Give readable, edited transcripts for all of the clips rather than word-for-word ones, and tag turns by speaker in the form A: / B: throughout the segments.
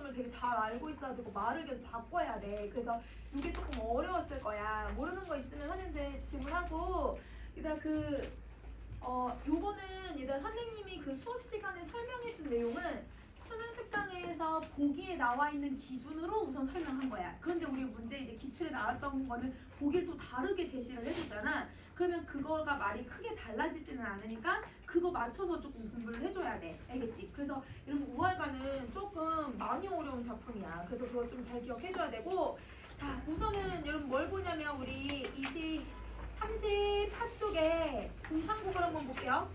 A: 구조를 되게 잘 알고 있어야 되고 말을 계속 바꿔야 돼. 그래서 이게 조금 어려웠을 거야. 모르는 거 있으면 선생님한테 질문하고 얘들아 요거는 얘들아 선생님이 그 수업 시간에 설명해 준 내용은 수능 특강에서 보기에 나와 있는 기준으로 우선 설명한 거야. 그런데 우리 문제 이제 기출에 나왔던 거는 보기를 또 다르게 제시를 해줬잖아. 그러면 그거가 말이 크게 달라지지는 않으니까 그거 맞춰서 조금 공부를 해줘야 돼. 알겠지? 그래서 이런 우월가는 조금 많이 어려운 작품이야. 그래서 그거 좀 잘 기억해줘야 되고, 자 우선은 여러분 뭘 보냐면 우리 34쪽에 공상국을 한번 볼게요.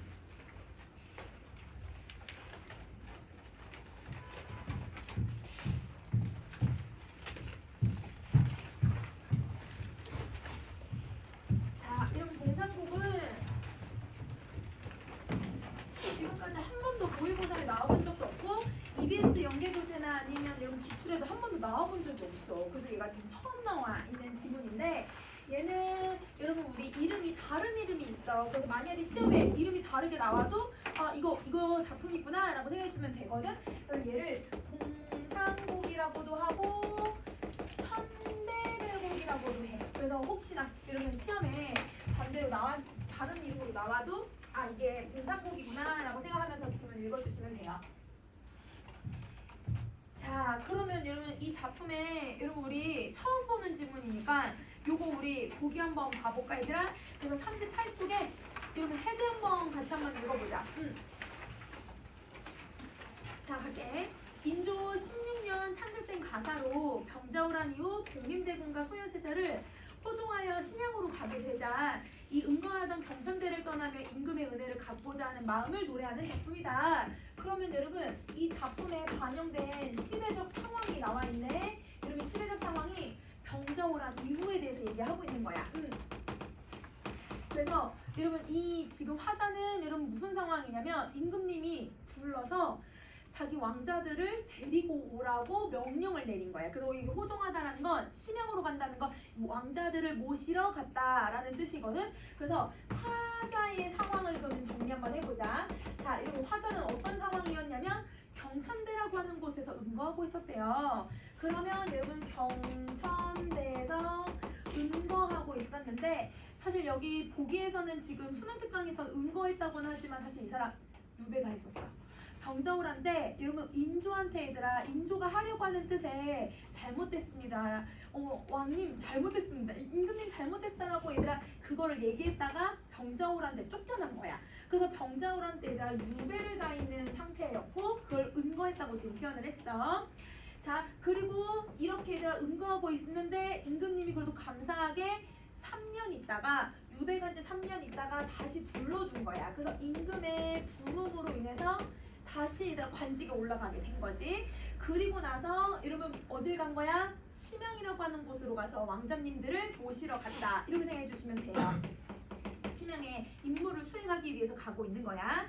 A: 자, 이런 공상국은 지금까지 한 번도 모의고사에 나와본 적도 없고 EBS 연계교재나 아니면 이런 기출에도 한 번도 나와본 적이 없어. 그래서 얘가 지금 처음 나와 있는 지문인데 얘는 여러분 우리 이름이 다른 이름이 있어. 그래서 만약에 시험에 이름이 다르게 나와도 아 이거 작품이구나 라고 생각해주면 되거든. 그래서 얘를 공상국이라고도 하고 천대별곡이라고도 해. 그래서 혹시나 이러면 시험에 반대로 다른 이름으로 나와도 아 이게 공상국이구나 라고 생각하면서 지문 읽어주시면 돼요. 자 그러면 여러분 이 작품에 여러분 우리 처음 보는 지문이니까 요거 우리 보기 한번 봐볼까 얘들아? 그래서 38쪽에 여러분 해제 한번 같이 한번 읽어보자. 자 갈게. 인조 16년 창작된 가사로 병자호란 이후 복림대군과 소현세자를 호종하여 신양으로 가게 되자 이 은거하던 경천대를 떠나며 임금의 은혜를 갚고자 하는 마음을 노래하는 작품이다. 그러면 여러분 이 작품에 반영된 시대적 상황이 나와 있네. 여러분 시대적 상황이 병자호란 이후에 대해서 얘기하고 있는 거야. 그래서 여러분 이 지금 화자는 여러분 무슨 상황이냐면 임금님이 불러서 자기 왕자들을 데리고 오라고 명령을 내린 거야. 그래서 이 호종하다라는 건 심양으로 간다는 건 왕자들을 모시러 갔다라는 뜻이거든. 그래서 화자의 상황을 그럼 정리 한번 해보자. 자, 여러분 화자는 어떤 상황이었냐면 경천대라고 하는 곳에서 은거하고 있었대요. 그러면 여러분 경천대에서 은거하고 있었는데 사실 여기 보기에서는 지금 수능특강에서는 은거했다고는 하지만 사실 이 사람 유배가 했었어. 병자호란데 여러분 인조한테 얘들아 인조가 하려고 하는 뜻에 잘못됐습니다. 왕님 잘못됐습니다. 임금님 잘못됐다라고 얘들아 그거를 얘기했다가 병자호란때 쫓겨난 거야. 그래서 병자호란 때 얘들아 유배를 가 있는 상태였고 그걸 은거했다고 지금 표현을 했어. 자 그리고 이렇게 얘들아 은거하고 있는데 임금님이 그래도 감사하게 3년 있다가 유배 간 지 3년 있다가 다시 불러준 거야. 그래서 임금의 부름으로 인해서 다시 얘들아 관직에 올라가게 된 거지. 그리고 나서 여러분 어딜 간 거야? 심양이라고 하는 곳으로 가서 왕자님들을 모시러 갔다. 이렇게 생각해 주시면 돼요. 심양의 임무를 수행하기 위해서 가고 있는 거야.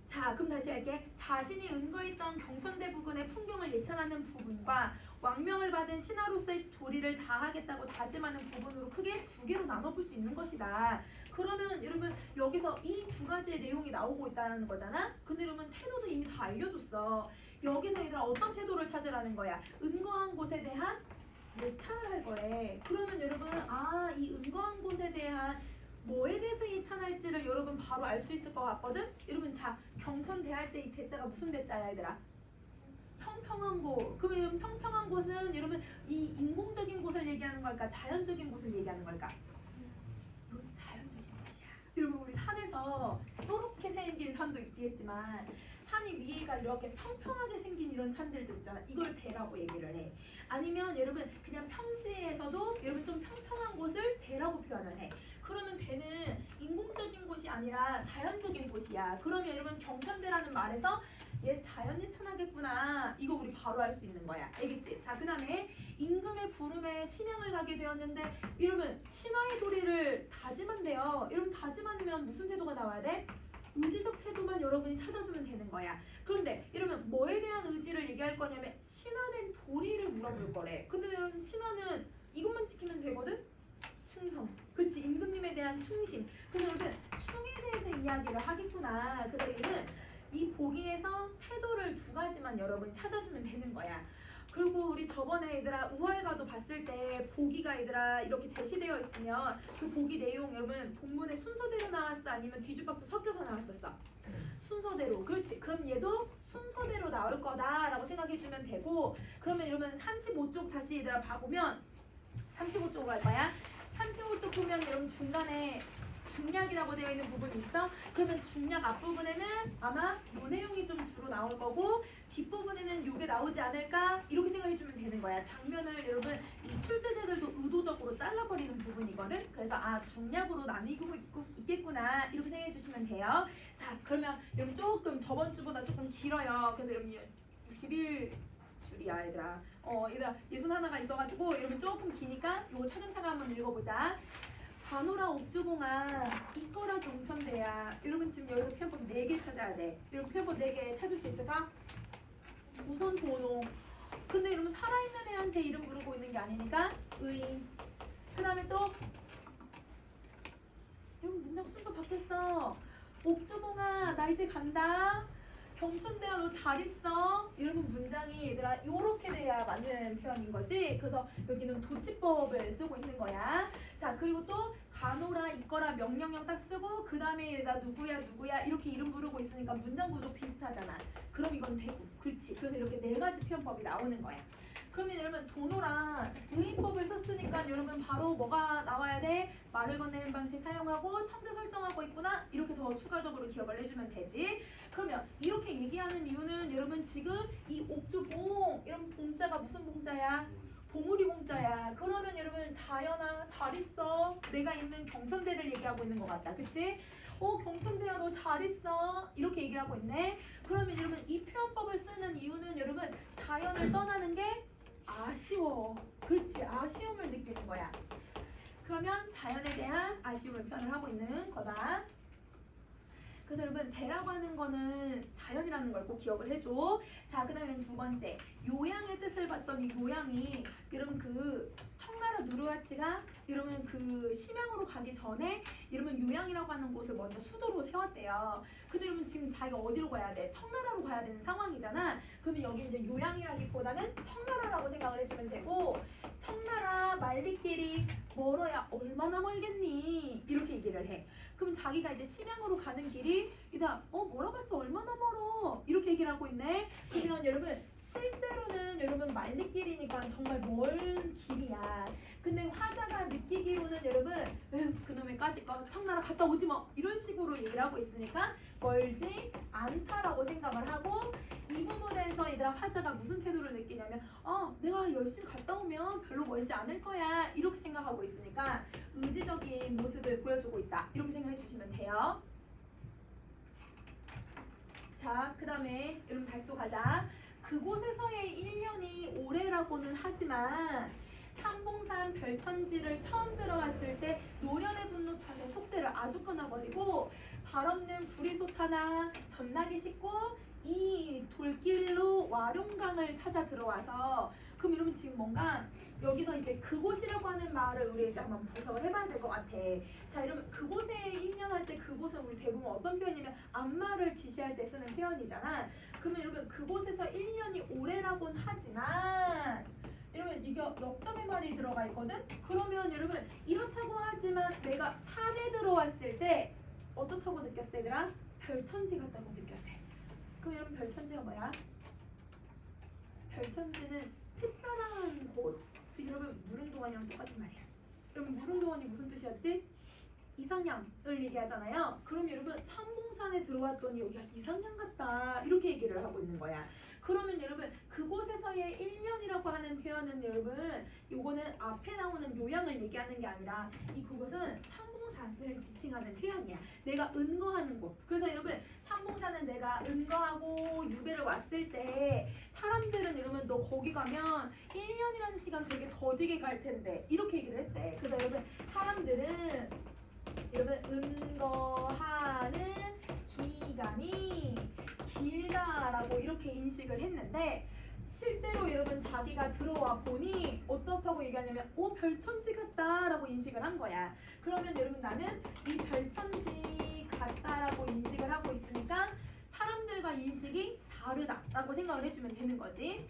A: 자 그럼 다시 할게. 자신이 은거했던 경천대 부근의 풍경을 예찬하는 부분과 왕명을 받은 신하로서의 도리를 다하겠다고 다짐하는 부분으로 크게 두 개로 나눠볼 수 있는 것이다. 그러면 여러분 여기서 이 두 가지의 내용이 나오고 있다는 거잖아. 근데 여러분 태도도 이미 다 알려줬어. 여기서 얘들아 어떤 태도를 찾으라는 거야? 은거한 곳에 대한 예찬을 할 거래. 그러면 여러분 이 은거한 곳에 대한 뭐에 대해서 예찬할지를 여러분 바로 알 수 있을 것 같거든? 여러분 자 경천대 할 때 이 대자가 무슨 대자야 얘들아? 평평한 곳. 그러면 여러분 평평한 곳은 여러분 이 인공적인 곳을 얘기하는 걸까? 자연적인 곳을 얘기하는 걸까? 이건 자연적인 곳이야. 여러분 우리 산에서 이렇게 생긴 산도 있겠지만 산이 위에가 이렇게 평평하게 생긴 이런 산들도 있잖아. 이걸 대라고 얘기를 해. 아니면 여러분 그냥 평지에서도 여러분 좀 평평한 곳을 대라고 표현을 해. 그러면 대는 인공적인 곳이 아니라 자연적인 곳이야. 그러면 여러분 경천대라는 말에서 얘 자연 예찬하겠구나. 이거 우리 바로 알 수 있는 거야. 알겠지? 자, 그 다음에 임금의 부름에 신양을 가게 되었는데 여러분 신하의 도리를 다짐한대요. 여러분 다짐하면 무슨 태도가 나와야 돼? 의지적 태도만 여러분이 찾아주면 되는 거야. 그런데 여러분 뭐에 대한 의지를 얘기할 거냐면 신하된 도리를 물어볼 거래. 근데 여러분 신하는 이것만 지키면 되거든? 충성. 그치? 임금님에 대한 충심. 그래서 여러분 충에 대해서 이야기를 하겠구나. 그래서 얘는 이 보기에서 태도를 두 가지만 여러분이 찾아주면 되는 거야. 그리고 우리 저번에 얘들아 우월가도 봤을 때 보기가 얘들아 이렇게 제시되어 있으면 그 보기 내용 여러분 본문의 순서대로 나왔어 아니면 뒤죽박죽 섞여서 나왔었어? 순서대로. 그렇지. 그럼 얘도 순서대로 나올 거다라고 생각해주면 되고, 그러면 여러분 35쪽 다시 얘들아 봐보면 35쪽으로 갈 거야. 35쪽 보면 여러분 중간에 중략이라고 되어 있는 부분이 있어. 그러면 중략 앞부분에는 아마 요 내용이 좀 주로 나올 거고 뒷부분에는 요게 나오지 않을까 이렇게 생각해주면 되는 거야. 장면을 여러분 이 출제자들도 의도적으로 잘라버리는 부분이거든. 그래서 아 중략으로 나뉘고 있겠구나 이렇게 생각해주시면 돼요. 자 그러면 여러분 조금 저번 주보다 조금 길어요. 그래서 여러분 61줄이야 얘들아. 얘들아 61가 있어가지고 여러분 조금 기니까 요거 차근차근 한번 읽어보자. 관호라 옥주봉아 이거라 경천대야. 여러분 지금 여기서 표현법 4개 찾아야 돼. 여러분 표현법 4개 찾을 수 있을까? 우선 도노. 근데 여러분 살아있는 애한테 이름 부르고 있는 게 아니니까 의. 그 다음에 또 여러분 문장 순서 바뀌었어. 옥주봉아 나 이제 간다. 경천대야 너 잘 있어. 여러분 문장이 얘들아 요렇게 돼야 맞는 표현인 거지. 그래서 여기는 도치법을 쓰고 있는 거야. 자 그리고 또 가노라 있거라 명령형 딱 쓰고 그 다음에 얘가 누구야 이렇게 이름 부르고 있으니까 문장 구조 비슷하잖아. 그럼 이건 되고 그렇지. 그래서 이렇게 4가지 표현법이 나오는 거야. 그러면 여러분 도노랑 의인법을 썼으니까 여러분 바로 뭐가 나와야 돼? 말을 건네는 방식 사용하고 청자 설정하고 있구나. 이렇게 더 추가적으로 기억을 해주면 되지. 그러면 이렇게 얘기하는 이유는 여러분 지금 이 옥주봉 이런 봉자가 무슨 봉자야? 봉우리 봉자야. 그러면 여러분 자연아 잘 있어. 내가 있는 경천대를 얘기하고 있는 것 같다. 그치? 경천대야 너 잘 있어. 이렇게 얘기하고 있네. 그러면 여러분 이 표현법을 쓰는 이유는 여러분 자연을 떠나는 게 아쉬워. 그렇지. 아쉬움을 느끼는 거야. 그러면 자연에 대한 아쉬움을 표현을 하고 있는 거다. 그래서 여러분 대라고 하는 거는 자연이라는 걸 꼭 기억을 해줘. 자 그 다음에 두 번째 요양의 뜻을 봤더니 요양이 여러분 그 청나라 누르하치가 여러분 그 심양으로 가기 전에 여러분 요양이라고 하는 곳을 먼저 수도로 세웠대요. 근데 여러분 지금 자기가 어디로 가야 돼? 청나라로 가야 되는 상황이잖아. 그러면 여기 이제 요양이라기보다는 청나라라고 생각을 해주면 되고 청나라 만리길이 멀어야 얼마나 멀겠니? 이렇게 얘기를 해. 그럼 자기가 이제 심양으로 가는 길이 이다 멀어봤자 얼마나 멀어 이렇게 얘기를 하고 있네. 그러면 여러분 실제로는 여러분 만리길이니까 정말 먼 길이야. 근데 화자가 느끼기로는 여러분 그놈의 까짓거 청나라 갔다 오지 뭐 이런 식으로 얘기를 하고 있으니까 멀지 않다라고 생각을 하고 이 부분에서 얘들아 화자가 무슨 태도를 느끼냐면 내가 열심히 갔다 오면 별로 멀지 않을 거야 이렇게 생각하고 있으니까 의지적인 모습을 보여주고 있다 이렇게 생각해 주시면 돼요. 자 그 다음에 여러분 다시 또 가자. 그곳에서의 1년이 오래라고는 하지만 삼봉산 별천지를 처음 들어왔을 때 노련의 분노 탓에 속세를 아주 끊어버리고 발없는 구리소타나 전나기 싣고 이 돌길로 와룡강을 찾아 들어와서 그럼 여러분 지금 뭔가 여기서 이제 그곳이라고 하는 말을 우리 이제 한번 분석을 해봐야 될 것 같아. 자 여러분 그곳에 1년 할 때 그곳은 우리 대부분 어떤 표현이냐면 앞말을 지시할 때 쓰는 표현이잖아. 그러면 여러분 그곳에서 1년이 오래라고는 하지만 여러분 이게 역점의 말이 들어가 있거든? 그러면 여러분 이렇다고 하지만 내가 산에 들어왔을 때 어떻다고 느꼈어 얘들아? 별천지 같다고 느꼈대. 그럼 여러분 별천지가 뭐야? 별천지는 특별한 곳. 지금 여러분 무릉도원이랑 똑같은 말이야. 여러분 무릉도원이 무슨 뜻이었지? 이상향을 얘기하잖아요. 그럼 여러분 삼봉산에 들어왔더니 여기가 이상향 같다 이렇게 얘기를 하고 있는 거야. 그러면 여러분 그곳에서의 1년이라고 하는 표현은 여러분 요거는 앞에 나오는 요양을 얘기하는 게 아니라 이 그곳은 삼봉산을 지칭하는 표현이야. 내가 은거하는 곳. 그래서 여러분 삼봉산은 내가 은거하고 유배를 왔을 때 사람들은 여러분 너 거기 가면 1년이라는 시간 되게 더디게 갈 텐데 이렇게 얘기를 했대. 그래서 여러분 사람들은 여러분 은거하는 기간이 길다라고 이렇게 인식을 했는데 실제로 여러분 자기가 들어와 보니 어떻다고 얘기하냐면 별천지 같다라고 인식을 한 거야. 그러면 여러분 나는 이 별천지 같다라고 인식을 하고 있으니까 사람들과 인식이 다르다라고 생각을 해주면 되는 거지.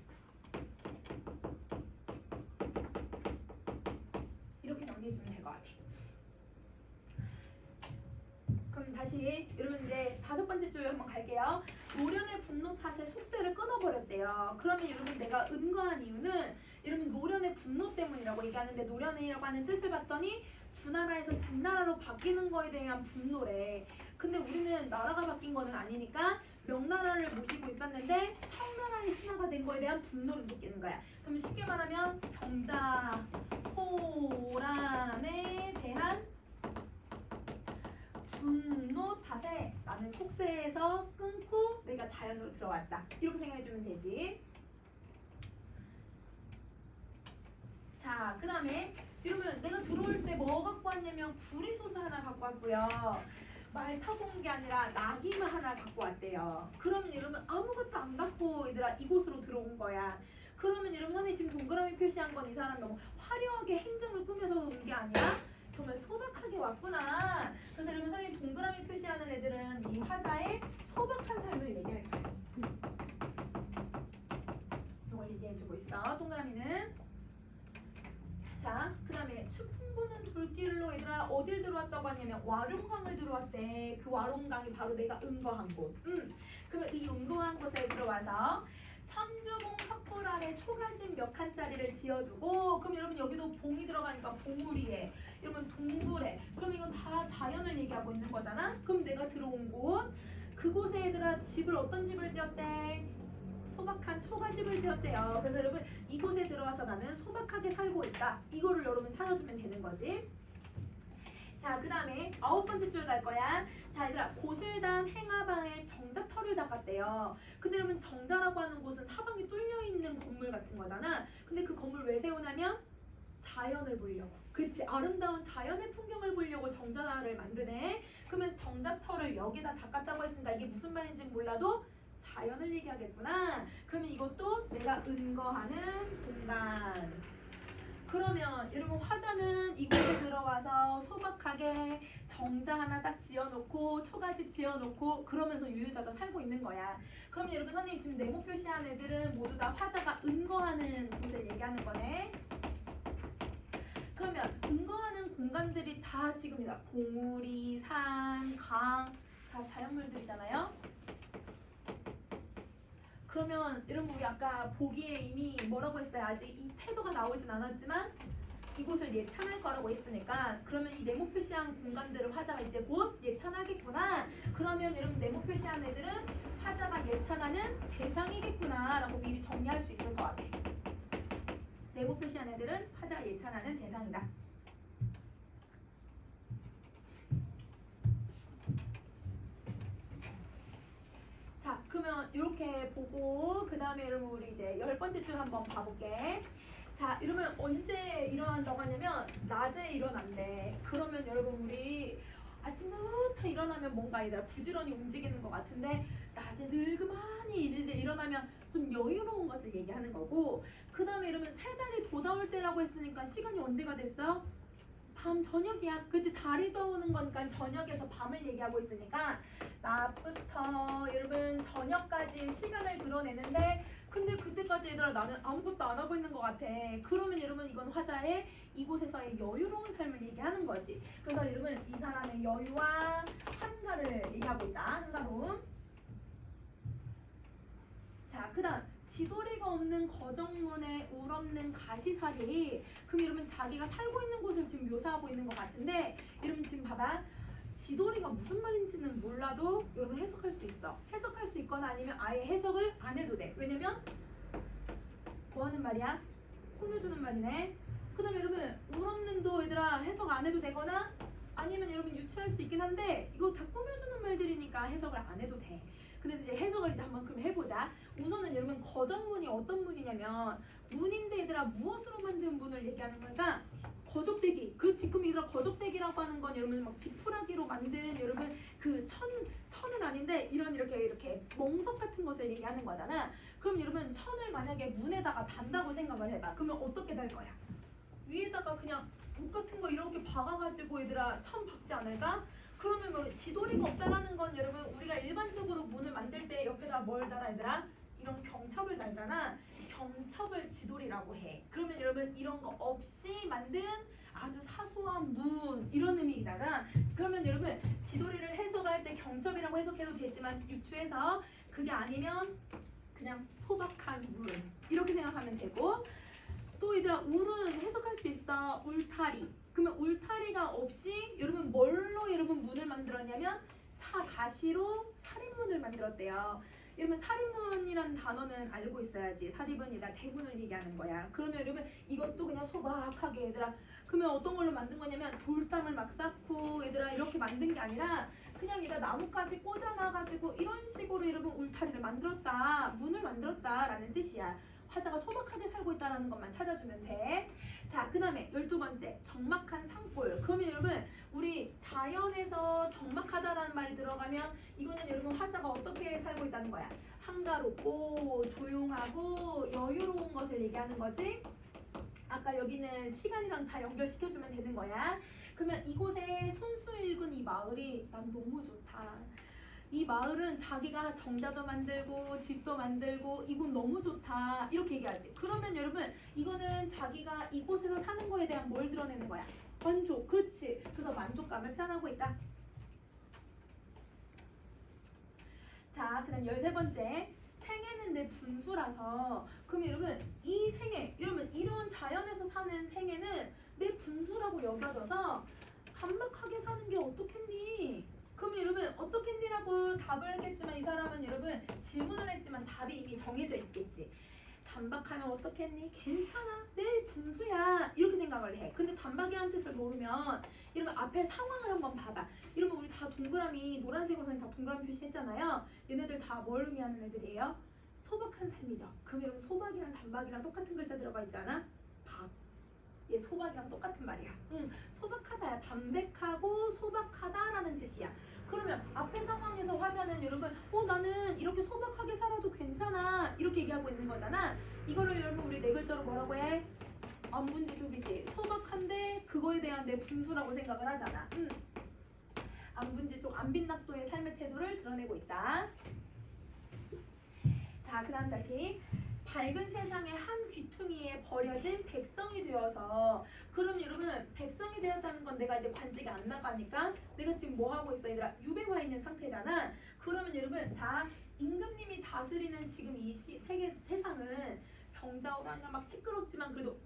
A: 다시 여러분 이제 5번째 줄 한번 갈게요. 노련의 분노 탓에 속세를 끊어버렸대요. 그러면 여러분 내가 은거한 이유는 여러분 노련의 분노 때문이라고 얘기하는데 노련이라고 하는 뜻을 봤더니 주나라에서 진나라로 바뀌는 거에 대한 분노래. 근데 우리는 나라가 바뀐 거는 아니니까 명나라를 모시고 있었는데 청나라의 신하가 된 거에 대한 분노를 느끼는 거야. 그럼 쉽게 말하면 병자호란에 대한 분노 탓에 나는 속세에서 끊고 내가 자연으로 들어왔다. 이렇게 생각해주면 되지. 자, 그 다음에 여러분 내가 들어올 때 뭐 갖고 왔냐면 구리소스 하나 갖고 왔고요. 말 타고 온 게 아니라 나귀만 하나 갖고 왔대요. 그러면 여러분 아무것도 안 갖고 얘들아 이곳으로 들어온 거야. 그러면 여러분 선생님 지금 동그라미 표시한 건 이 사람 너무 화려하게 행정을 꾸며서 온 게 아니라 정말 소박하게 왔구나. 그래서 여러분 선생님 동그라미 표시하는 애들은 이 화자의 소박한 삶을 얘기할 거예요. 이걸 얘기해주고 있어. 동그라미는. 자, 그 다음에 추풍 부는 돌길로 얘들아 어딜 들어왔다고 하냐면 와룡강을 들어왔대. 그 와룡강이 바로 내가 은거한 곳. 그러면 이 은거한 곳에 들어와서 천주봉 석굴 아래 초가집 몇 칸짜리를 지어주고, 그럼 여러분 여기도 봉이 들어가니까 봉우리에, 여러분 동굴에, 그럼 이건 다 자연을 얘기하고 있는 거잖아. 그럼 내가 들어온 곳, 그곳에 얘들아 집을 어떤 집을 지었대? 소박한 초가집을 지었대요. 그래서 여러분 이곳에 들어와서 나는 소박하게 살고 있다. 이거를 여러분 찾아주면 되는 거지. 자, 그 다음에 9번째 줄 갈 거야. 자, 얘들아 고슬단 행하방에 정자터를 닦았대요. 근데 여러분 정자라고 하는 곳은 사방이 뚫려있는 건물 같은 거잖아. 근데 그 건물 왜 세우냐면 자연을 보려고. 그치, 아름다운 자연의 풍경을 보려고 정자를 만드네. 그러면 정자터를 여기다 닦았다고 했으니까 이게 무슨 말인지 몰라도 자연을 얘기하겠구나. 그러면 이것도 내가 은거하는 공간. 그러면 여러분 화자는 이곳에 들어와서 소박하게 정자 하나 딱 지어놓고 초가집 지어놓고 그러면서 유유자적 살고 있는 거야. 그럼 여러분 선생님 지금 네모 표시한 애들은 모두 다 화자가 은거하는 곳을 얘기하는 거네. 그러면 은거하는 공간들이 다 지금이다. 봉우리, 산, 강, 다 자연물들이잖아요. 그러면 여러분 우리 아까 보기에 이미 뭐라고 했어요? 아직 이 태도가 나오진 않았지만 이곳을 예찬할 거라고 했으니까, 그러면 이 네모 표시한 공간들을 화자가 이제 곧 예찬하겠구나. 그러면 여러분 네모 표시한 애들은 화자가 예찬하는 대상이겠구나 라고 미리 정리할 수 있을 것 같아. 네모 표시한 애들은 화자가 예찬하는 대상이다. 자, 그러면 이렇게 보고 그 다음에 여러분 우리 이제 10번째 줄 한번 봐볼게. 자, 이러면 언제 일어난다고 하냐면 낮에 일어난대. 그러면 여러분 우리 아침부터 일어나면 뭔가 얘들아 부지런히 움직이는 것 같은데 낮에 늙그만히 일어나면 좀 여유로운 것을 얘기하는 거고, 그 다음에 이러면 새 달이 돋아올 때라고 했으니까 시간이 언제가 됐어? 밤 저녁이야. 그치? 달이 떠오는 거니까 저녁에서 밤을 얘기하고 있으니까 낮부터 여러분 저녁까지 시간을 드러내는데, 근데 그때까지 얘들아 나는 아무것도 안 하고 있는 것 같아. 그러면 여러분 이건 화자의 이곳에서의 여유로운 삶을 얘기하는 거지. 그래서 여러분 이 사람의 여유와 한가를 얘기하고 있다. 한가로움. 자, 그 다음 지도리가 없는 거정문에 울 없는 가시살이. 그럼 여러분 자기가 살고 있는 곳을 지금 묘사하고 있는 것 같은데, 여러분 지금 봐봐. 지도리가 무슨 말인지는 몰라도 여러분 해석할 수 있어. 해석할 수 있거나 아니면 아예 해석을 안 해도 돼. 왜냐면 뭐 하는 말이야? 꾸며주는 말이네. 그 다음에 여러분 울 없는도 얘들아 해석 안 해도 되거나 아니면 여러분 유추할 수 있긴 한데 이거 다 꾸며주는 말들이니까 해석을 안 해도 돼. 근데 이제 해석을 이제 한번 그럼 해보자. 우선은 여러분 거정문이 어떤 문이냐면 문인데 얘들아 무엇으로 만든 문을 얘기하는 거니까 거적대기. 그렇지. 그럼 얘들아 거적대기라고 하는 건 여러분 막 지푸라기로 만든 여러분 그 천은 아닌데 이렇게 멍석 같은 것을 얘기하는 거잖아. 그럼 여러분 천을 만약에 문에다가 단다고 생각을 해봐. 그러면 어떻게 될 거야? 위에다가 그냥 목 같은 거 이렇게 박아가지고 얘들아 천 박지 않을까? 그러면 뭐 지도리가 없다라는 건 여러분 우리가 일반적으로 문을 만들 때 옆에다 뭘 달아 얘들아? 이런 경첩을 달잖아. 경첩을 지돌이라고 해. 그러면 여러분 이런 거 없이 만든 아주 사소한 문 이런 의미잖아. 그러면 여러분 지돌이를 해석할 때 경첩이라고 해석해도 되지만 유추해서 그게 아니면 그냥 소박한 문 이렇게 생각하면 되고, 또 얘들아 울은 해석할 수 있어. 울타리. 그러면 울타리가 없이 여러분 뭘로 여러분 문을 만들었냐면 가시로 살인문을 만들었대요. 여러분 살인문이라는 단어는 알고 있어야지. 살인문이다 대문을 얘기하는 거야. 그러면 여러분 이것도 그냥 소박하게 얘들아, 그러면 어떤 걸로 만든 거냐면 돌담을 막 쌓고 얘들아 이렇게 만든 게 아니라 그냥 얘가 나뭇가지 꽂아놔가지고 이런 식으로 여러분 울타리를 만들었다, 문을 만들었다라는 뜻이야. 화자가 소박하게 살고 있다는 것만 찾아주면 돼. 자, 그 다음에 12번째 적막한 산골. 그러면 여러분 우리 자연에서 적막하다라는 말이 들어가면 이거는 여러분 화자가 어떻게 살고 있다는 거야. 한가롭고 조용하고 여유로운 것을 얘기하는 거지. 아까 여기는 시간이랑 다 연결시켜주면 되는 거야. 그러면 이곳에 손수 읽은 이 마을이 난 너무 좋다. 이 마을은 자기가 정자도 만들고 집도 만들고 이곳 너무 좋다 이렇게 얘기하지. 그러면 여러분 이거는 자기가 이곳에서 사는 거에 대한 뭘 드러내는 거야? 만족. 그렇지. 그래서 만족감을 표현하고 있다. 자, 그 다음 13번째 생애는 내 분수라서. 그럼 여러분 이 생애, 여러분 이런 자연에서 사는 생애는 내 분수라고 여겨져서 간박하게 사는 게 어떻겠니? 그럼 여러분 어떻겠니라고 답을 했겠지만 이 사람은 여러분 질문을 했지만 답이 이미 정해져 있겠지. 단박하면 어떻겠니? 괜찮아, 내 분수야 이렇게 생각을 해. 근데 단박이라는 뜻을 모르면 여러분 앞에 상황을 한번 봐봐. 여러분 우리 다 동그라미 노란색으로 다 동그라미 표시했잖아요. 얘네들 다 뭘 의미하는 애들이에요? 소박한 삶이죠. 그럼 여러분 소박이랑 단박이랑 똑같은 글자 들어가 있잖아. 박. 얘 소박이랑 똑같은 말이야. 소박하다야. 담백하고 소박하다라는 뜻이야. 그러면 앞에 상황에서 화자는 여러분 나는 이렇게 소박하게 살아도 괜찮아 이렇게 얘기하고 있는 거잖아. 이거를 여러분 우리 네 글자로 뭐라고 해? 안분지족이지. 소박한데 그거에 대한 내 분수라고 생각을 하잖아. 안분지족 안빈낙도의 삶의 태도를 드러내고 있다. 자, 그 다음 다시 밝은 세상의 한 귀퉁이에 버려진 백성이 되어서. 그럼 여러분 백성이 되었다는 건 내가 이제 관직이 안 나가니까 내가 지금 뭐 하고 있어 얘들아? 유배와 있는 상태잖아. 그러면 여러분 자 임금님이 다스리는 지금 이 세상은 병자호란이나 막 시끄럽지만 그래도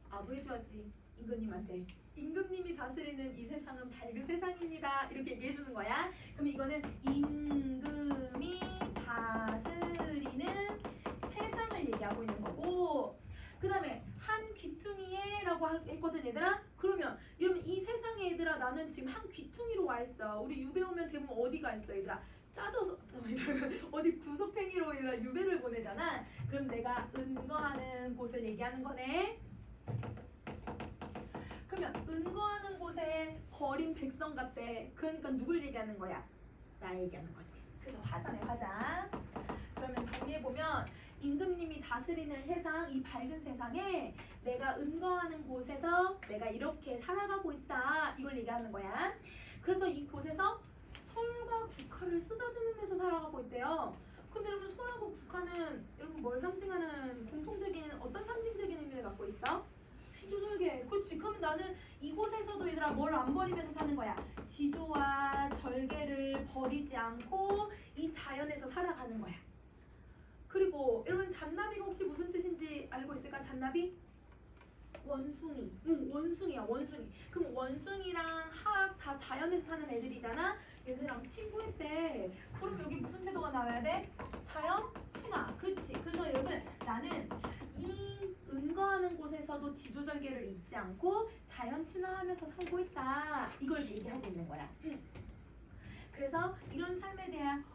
A: 아부해줘야지 임금님한테. 임금님이 다스리는 이 세상은 밝은 세상입니다 이렇게 얘기해주는 거야. 그럼 이거는 임금이 다스리는 세상을 얘기하고 있는 거고, 그 다음에 한 귀퉁이에 라고 했거든 얘들아. 그러면 여러분 이 세상에 얘들아 나는 지금 한 귀퉁이로 와 있어. 우리 유배 오면 대부분 어디가 있어 얘들아? 짜져서 어디 구석탱이로 얘들아 유배를 보내잖아. 그럼 내가 은거하는 곳을 얘기하는 거네. 그러면 은거하는 곳에 버린 백성 같대. 그러니까 누굴 얘기하는 거야? 나 얘기하는 거지. 그래서 화자네 화자. 그러면 정리해보면 임금님이 다스리는 세상, 이 밝은 세상에 내가 은거하는 곳에서 내가 이렇게 살아가고 있다 이걸 얘기하는 거야. 그래서 이 곳에서 솔과 국화를 쓰다듬으면서 살아가고 있대요. 근데 여러분 솔하고 국화는 여러분 뭘 상징하는 공통적인 어떤 상징적인 의미를 갖고 있어? 지조절개. 그렇지. 그러면 나는 이곳에서도 얘들아 뭘 안 버리면서 사는 거야? 지조와 절개를 버리지 않고 이 자연에서 살아가는 거야. 그리고 여러분 잔나비가 혹시 무슨 뜻인지 알고 있을까? 잔나비? 원숭이. 원숭이야 원숭이. 그럼 원숭이랑 학 다 자연에서 사는 애들이잖아. 얘들랑 친구했대. 그럼 여기 무슨 태도가 나와야 돼? 자연 친화. 그렇지. 그래서 여러분 나는 이 은거하는 곳에서도 지조절개를 잊지 않고 자연 친화하면서 살고 있다 이걸 얘기하고 있는 거야. 그래서 이런 삶에 대한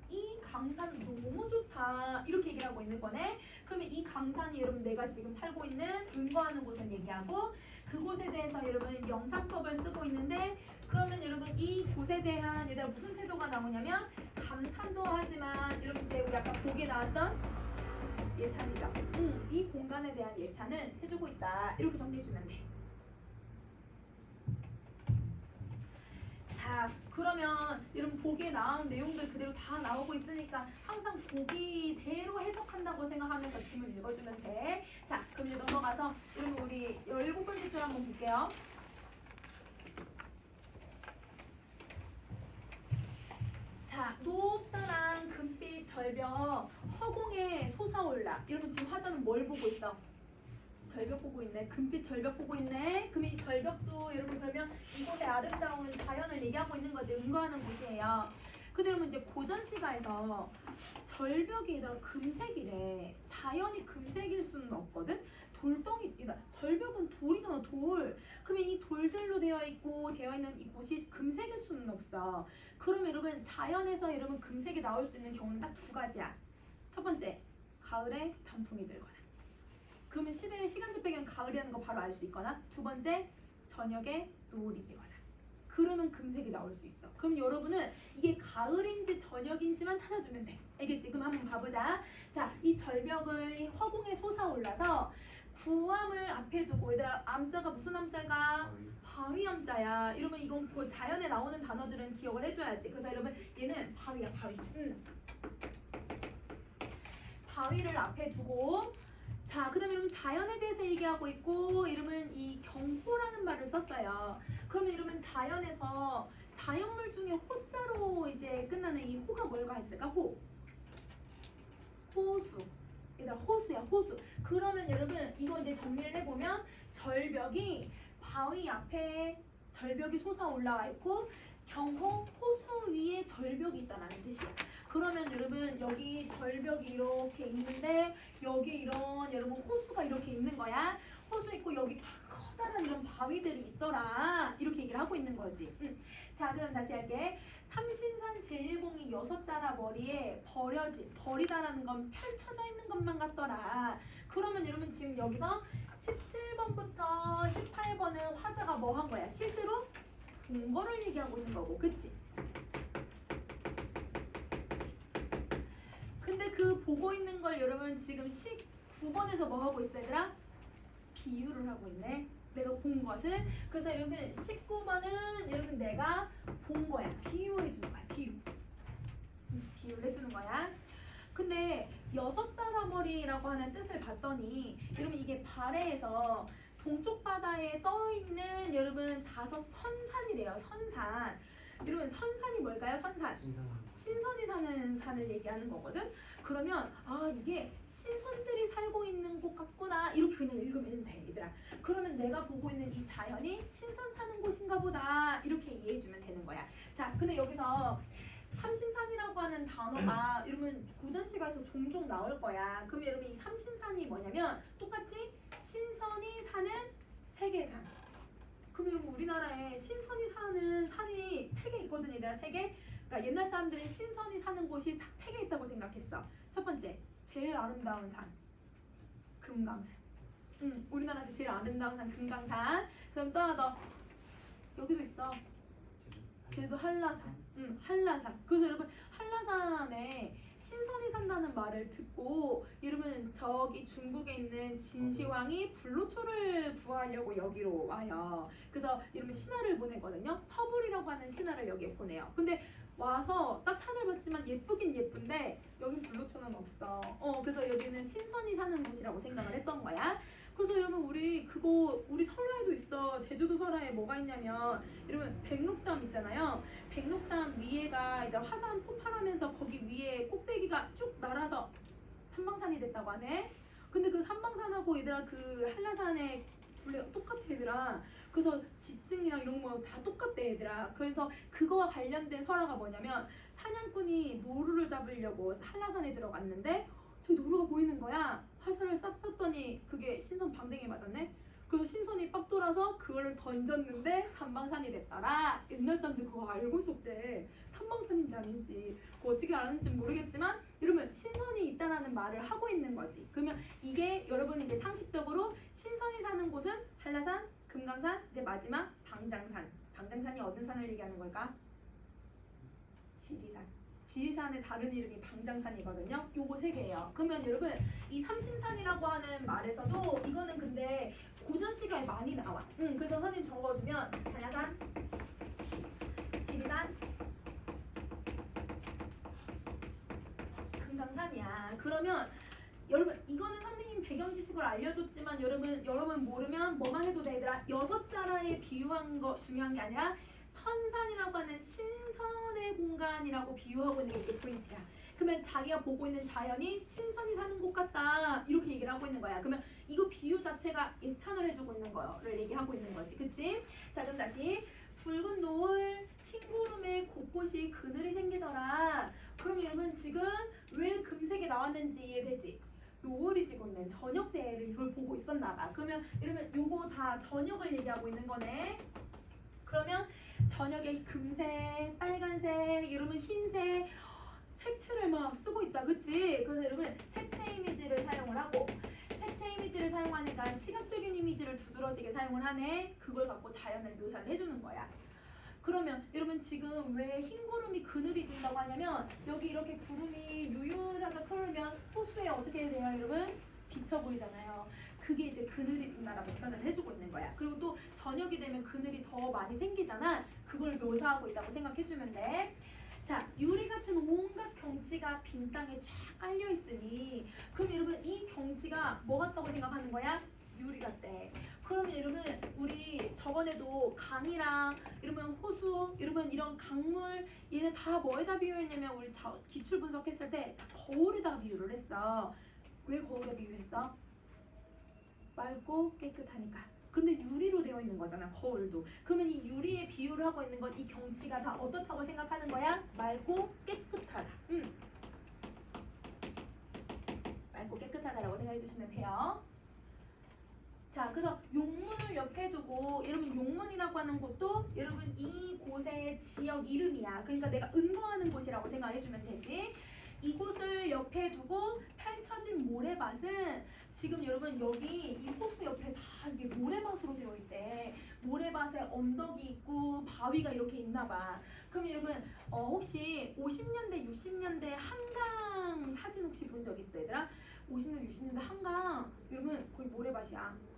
A: 이 강산 너무 좋다 이렇게 얘기를 하고 있는 거네. 그러면 이 강산이 여러분 내가 지금 살고 있는 은거하는 곳을 얘기하고 그곳에 대해서 여러분 영상법을 쓰고 있는데, 그러면 여러분 이 곳에 대한 얘들아 무슨 태도가 나오냐면 감탄도 하지만 여러분 이제 우리 아까 보기에 나왔던 예찬이죠. 이 공간에 대한 예찬을 해주고 있다 이렇게 정리해주면 돼. 자. 그러면 여러분 보기에 나온 내용들 그대로 다 나오고 있으니까 항상 보기대로 해석한다고 생각하면서 지문 읽어주면 돼. 자, 그럼 이제 넘어가서 여러분 우리 17번째 줄 한번 볼게요. 자, 높다란 금빛 절벽 허공에 솟아올라. 여러분 지금 화자는 뭘 보고 있어? 절벽 보고 있네. 금빛 절벽 보고 있네. 그럼 이 절벽도 여러분 그러면 이곳의 아름다운 자연을 얘기하고 있는 거지. 응거하는 곳이에요. 근데 여러분 이제 고전 시가에서 절벽이 얘들아 금색이래. 자연이 금색일 수는 없거든. 돌덩이, 절벽은 돌이잖아, 돌. 그러면 이 돌들로 되어 있는 이곳이 금색일 수는 없어. 그럼 여러분 자연에서 여러분 금색이 나올 수 있는 경우는 딱 두 가지야. 첫 번째, 가을에 단풍이 들거나. 그러면 시대의 시간적 배경 가을이라는 거 바로 알 수 있거나, 두 번째, 저녁에 노을이 지거나. 그러면 금색이 나올 수 있어. 그럼 여러분은 이게 가을인지 저녁인지만 찾아주면 돼. 알겠지? 그럼 한번 봐보자. 자, 이 절벽을 허공에 솟아올라서 구암을 앞에 두고, 얘들아 암자가 무슨 암자가? 바위 암자야. 이러면 이건 그 자연에 나오는 단어들은 기억을 해줘야지. 그래서 여러분 얘는 바위야, 바위. 바위를 앞에 두고, 자, 그 다음에 여러분 자연에 대해서 얘기하고 있고, 이러면 이 경호라는 말을 썼어요. 그러면 여러분 자연에서 자연물 중에 호자로 이제 끝나는 이 호가 뭘가 있을까? 호. 호수. 얘들아 호수야, 호수. 그러면 여러분 이거 이제 정리를 해보면 절벽이 바위 앞에 절벽이 솟아 올라와 있고 경호 호수 위에 절벽이 있다는 뜻이야. 그러면 여러분 여기 절벽이 이렇게 있는데 여기 이런 여러분 호수가 이렇게 있는 거야. 호수 있고 여기 커다란 이런 바위들이 있더라. 이렇게 얘기를 하고 있는 거지. 자, 그럼 다시 할게. 삼신산 제1봉이 6자라 머리에 버리다라는 건 펼쳐져 있는 것만 같더라. 그러면 여러분 지금 여기서 17번부터 18번은 화자가 뭐 한 거야? 실제로 본 거를 얘기하고 있는 거고, 그치? 근데 그 보고 있는 걸 여러분 지금 19번에서 뭐 하고 있어, 얘들아? 비유를 하고 있네. 내가 본 것을. 그래서 여러분 19번은 여러분 내가 본 거야. 비유해 주는 거야. 비유를 해주는 거야. 근데 6자라머리라고 하는 뜻을 봤더니 여러분 이게 발해에서 동쪽 바다에 떠 있는 여러분 5 선산이래요. 선산. 여러분 선산이 뭘까요? 선산. 신선이 사는 산을 얘기하는 거거든. 그러면 아 이게 신선들이 살고 있는 곳 같구나 이렇게 그냥 읽으면 돼, 얘들아. 그러면 내가 보고 있는 이 자연이 신선 사는 곳인가 보다 이렇게 이해해주면 되는 거야. 자, 근데 여기서 삼신산이라고 하는 단어가 여러분 고전시가에서 종종 나올 거야. 그럼 여러분 이 삼신산이 뭐냐면 똑같이 신선이 사는 세계산. 그럼 여러분 우리나라에 신선이 사는 산이 3개 있거든, 얘들아. 3개. 그러니까 옛날 사람들은 신선이 사는 곳이 3개 있다고 생각했어. 첫 번째, 제일 아름다운 산, 금강산. 우리나라에서 제일 아름다운 산 금강산. 그럼 또 하나 더, 여기도 있어. 제주도 한라산. 한라산. 그래서 여러분 한라산에 신선이 산다는 말을 듣고 여러분 저기 중국에 있는 진시황이 불로초를 구하려고 여기로 와요. 그래서 여러분 신하를 보내거든요. 서불이라고 하는 신하를 여기에 보내요. 근데 와서 딱 산을 봤지만 예쁘긴 예쁜데 여긴 불로초는 없어. 그래서 여기는 신선이 사는 곳이라고 생각을 했던 거야. 그래서 여러분 우리 설화에도 있어. 제주도 설화에 뭐가 있냐면 여러분 백록담 있잖아요. 백록담 위에가 화산 폭발하면서 거기 위에 꼭대기가 쭉 날아서 삼방산이 됐다고 하네. 근데 그 삼방산하고 얘들아 그 한라산의 둘레가 똑같아, 얘들아. 그래서 지층이랑 이런 거 다 똑같대, 얘들아. 그래서 그거와 관련된 설화가 뭐냐면 사냥꾼이 노루를 잡으려고 한라산에 들어갔는데 저기 노루가 보이는 거야. 화살을 싹 쐈더니 그게 신선 방댕이에 맞았네. 그래서 신선이 빡 돌아서 그거를 던졌는데 삼방산이 됐더라. 옛날 사람들 그거 알고 있었대. 삼방산인지 아닌지 그거 어떻게 알았는지 모르겠지만 여러분 신선이 있다라는 말을 하고 있는 거지. 그러면 이게 여러분 이제 상식적으로 신선이 사는 곳은 한라산, 금강산, 이제 마지막 방장산. 방장산이 어떤 산을 얘기하는 걸까? 지리산. 지리산의 다른 이름이 방장산이거든요. 요거 3개예요. 그러면 여러분 이 삼신산이라고 하는 말에서도 이거는 근데 고전 시가에 많이 나와. 그래서 선생님 적어주면 한라산, 지리산 금강산이야. 그러면 여러분 이거는 선생님 배경 지식을 알려줬지만 여러분 모르면 뭐만 해도 돼 얘들아. 6자라에 비유한 거 중요한 게 아니라 선산이라고 하는 신선의 공간이라고 비유하고 있는 게 이게 포인트야. 그러면 자기가 보고 있는 자연이 신선이 사는 곳 같다 이렇게 얘기를 하고 있는 거야. 그러면 이거 비유 자체가 예찬을 해주고 있는 거를 얘기하고 있는 거지, 그치? 자 그럼 다시 붉은 노을 흰구름에 곳곳이 그늘이 생기더라. 그럼 여러분 지금 왜 금색이 나왔는지 이해되지? 노을이 지고 있는 저녁 때를 이걸 보고 있었나 봐. 그러면 이러면 요거 다 저녁을 얘기하고 있는 거네. 그러면 저녁에 금색, 빨간색, 이러면 흰색 색채를 막 쓰고 있다, 그치? 그래서 여러분 색채 이미지를 사용을 하고 색채 이미지를 사용하니까 시각적인 이미지를 두드러지게 사용을 하네. 그걸 갖고 자연을 묘사를 해주는 거야. 그러면 여러분 지금 왜 흰 구름이 그늘이 진다고 하냐면 여기 이렇게 구름이 유유자적 흐르면 호수에 어떻게 돼요 여러분? 비쳐 보이잖아요. 그게 이제 그늘이 진다라고 표현을 해주고 있는 거야. 그리고 또 저녁이 되면 그늘이 더 많이 생기잖아. 그걸 묘사하고 있다고 생각해주면 돼. 자, 유리 같은 온갖 경치가 빈 땅에 쫙 깔려 있으니 그럼 여러분 이 경치가 뭐 같다고 생각하는 거야? 유리 같대. 그러면 여러분 우리 저번에도 강이랑 이러면 호수 이러면 이런 강물 얘네 다 뭐에다 비유했냐면 우리 기출 분석했을 때 다 거울에다가 비유를 했어. 왜 거울에 비유했어? 맑고 깨끗하니까. 근데 유리로 되어 있는 거잖아 거울도. 그러면 이 유리에 비유를 하고 있는 건 이 경치가 다 어떻다고 생각하는 거야? 맑고 깨끗하다. 맑고 깨끗하다라고 생각해 주시면 돼요. 자, 그래서 용문을 옆에 두고 여러분 용문이라고 하는 곳도 여러분 이 곳의 지역 이름이야. 그러니까 내가 은거하는 곳이라고 생각해주면 되지. 이곳을 옆에 두고 펼쳐진 모래밭은 지금 여러분 여기 이 호수 옆에 다 이게 모래밭으로 되어 있대. 모래밭에 언덕이 있고 바위가 이렇게 있나 봐. 그럼 여러분 혹시 50년대 60년대 한강 사진 혹시 본 적 있어 얘들아? 50년대 60년대 한강 여러분 거기 모래밭이야.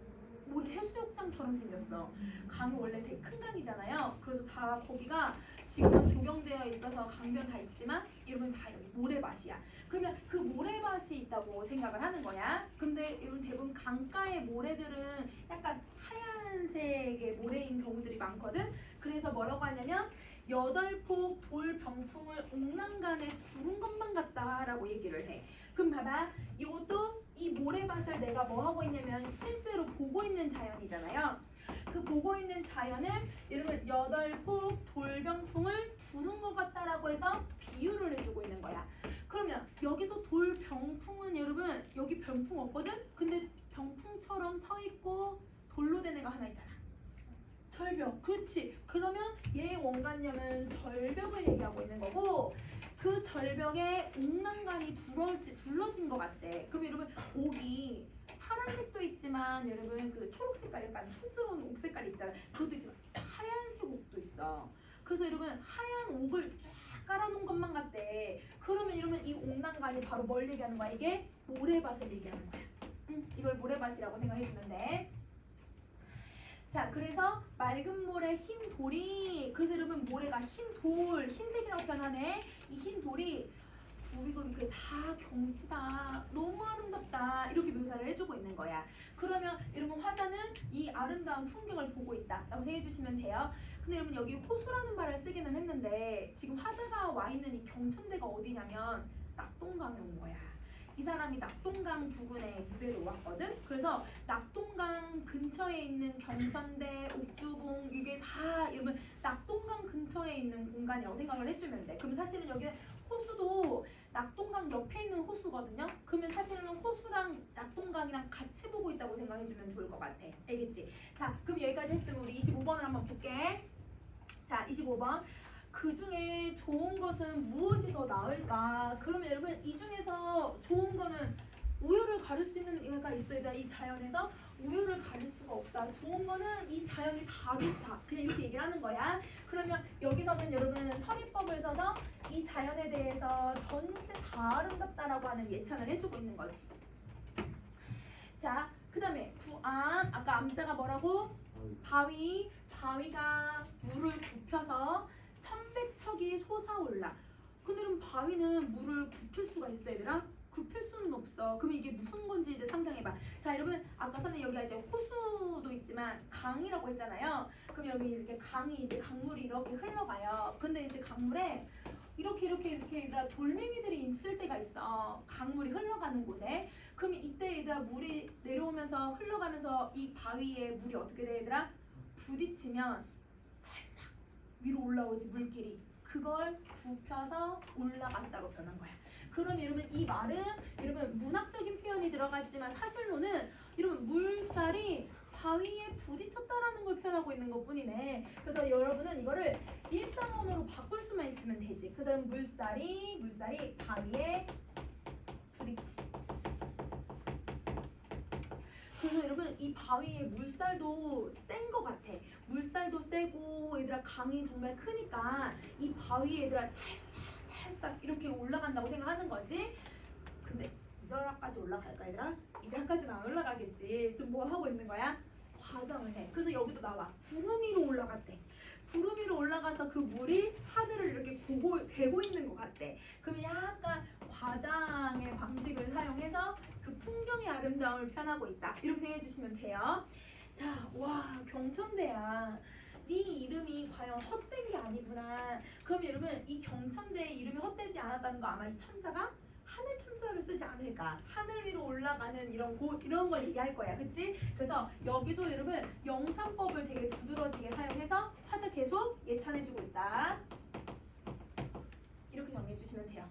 A: 모래 해수욕장처럼 생겼어. 강이 원래 되게 큰 강이잖아요. 그래서 다 거기가 지금은 조경되어 있어서 강변 다 있지만 여러분 다 여기 모래밭이야. 그러면 그 모래밭이 있다고 생각을 하는 거야. 근데 여러분 대부분 강가의 모래들은 약간 하얀색의 모래인 경우들이 많거든. 그래서 뭐라고 하냐면 8폭 돌 병풍을 옥랑간에 두른 것만 같다라고 얘기를 해. 그럼 봐봐. 이것도 이 모래밭을 내가 뭐 하고 있냐면 실제로 보고 있는 자연이잖아요. 그 보고 있는 자연을 여러분 8폭 돌병풍을 두는 것 같다라고 해서 비유를 해주고 있는 거야. 그러면 여기서 돌병풍은 여러분 여기 병풍 없거든? 근데 병풍처럼 서 있고 돌로 된 애가 하나 있잖아. 절벽. 그렇지. 그러면 얘의 원관념은 절벽을 얘기하고 있는 거고 그 절벽에 옥난간이 둘러진 것 같대. 그럼 여러분 옥이 파란색도 있지만 여러분 그 초록 색깔 약간 촌스러운 옥 색깔이 있잖아. 그것도 있지만 하얀색 옥도 있어. 그래서 여러분 하얀 옥을 쫙 깔아놓은 것만 같대. 그러면 여러분 이 옥난간이 바로 뭘 얘기하는 거야? 이게 모래밭을 얘기하는 거야. 이걸 모래밭이라고 생각해주면 돼. 자, 그래서 맑은 모래 흰 돌이 그래서 여러분 모래가 흰 돌, 흰색이라고 표현하네. 이 흰 돌이 구비구비 그게 다 경치다. 너무 아름답다. 이렇게 묘사를 해주고 있는 거야. 그러면 여러분 화자는 이 아름다운 풍경을 보고 있다. 라고 생각해 주시면 돼요. 근데 여러분 여기 호수라는 말을 쓰기는 했는데 지금 화자가 와 있는 이 경천대가 어디냐면 낙동강에 온 거야. 이 사람이 낙동강 부근에 유배로 왔거든. 그래서 낙동강 근처에 있는 경천대, 옥주봉 이게 다 여러분 낙동강 근처에 있는 공간이라고 생각을 해주면 돼. 그럼 사실은 여기 호수도 낙동강 옆에 있는 호수거든요. 그러면 사실은 호수랑 낙동강이랑 같이 보고 있다고 생각해주면 좋을 것 같아. 알겠지? 자, 그럼 여기까지 했으면 우리 25번을 한번 볼게. 자, 25번. 그 중에 좋은 것은 무엇이 더 나을까? 그러면 여러분 이 중에서 좋은 거는 우열을 가릴 수 있는 애가 있어야 돼. 이 자연에서 우열을 가릴 수가 없다. 좋은 거는 이 자연이 다 좋다. 그냥 이렇게 얘기를 하는 거야. 그러면 여기서는 여러분 서리법을 써서 이 자연에 대해서 전체 다 아름답다라고 하는 예찬을 해주고 있는 거지. 자, 그 다음에 구암. 아까 암자가 뭐라고? 바위가 물을 굽혀서 천백척이 솟아올라. 근데 그럼 바위는 물을 굽힐 수가 있어 얘들아? 굽힐 수는 없어. 그럼 이게 무슨 건지 이제 상상해봐. 자 여러분 아까 선생님 여기 이제 호수도 있지만 강이라고 했잖아요. 그럼 여기 이렇게 강이 이제 강물이 이렇게 흘러가요. 근데 이제 강물에 이렇게 얘들아 돌멩이들이 있을 때가 있어. 강물이 흘러가는 곳에. 그럼 이때 얘들아 물이 내려오면서 흘러가면서 이 바위에 물이 어떻게 돼 얘들아? 부딪히면 찰싹 위로 올라오지 물길이. 그걸 굽혀서 올라간다고 표현한 거야. 그럼 여러분 이 말은 여러분 문학적인 표현이 들어갔지만 사실로는 여러분 물살이 바위에 부딪혔다라는 걸 표현하고 있는 것뿐이네. 그래서 여러분은 이거를 일상언어로 바꿀 수만 있으면 되지. 그래서 여러분 물살이 바위에 부딪히. 그래서 여러분 이 바위의 물살도 센 것 같아. 물살도 세고 얘들아 강이 정말 크니까 이 바위에 얘들아 찰싹 이렇게 올라간다고 생각하는 거지. 근데 이 자락까지 올라갈까 얘들아? 이 자락까지는 안 올라가겠지. 좀 뭐 하고 있는 거야? 과정을 해. 그래서 여기도 나와. 구름 위로 올라갔대. 구름 위로 올라가서 그 물이 하늘을 이렇게 괴고 있는 것 같대. 그럼 약간 과장의 방식을 사용해서 그 풍경의 아름다움을 표현하고 있다. 이렇게 생각해 주시면 돼요. 자, 와 경천대야. 네 이름이 과연 헛된 게 아니구나. 그럼 여러분 이 경천대의 이름이 헛되지 않았다는 거 아마 이 천자가 하늘 천자를 쓰지 않을까. 하늘 위로 올라가는 이런 걸 얘기할 거야. 그치? 그래서 여기도 여러분 영탄법을 되게 두드러지게 사용해서 살짝 계속 예찬해주고 있다. 이렇게 정리해 주시면 돼요.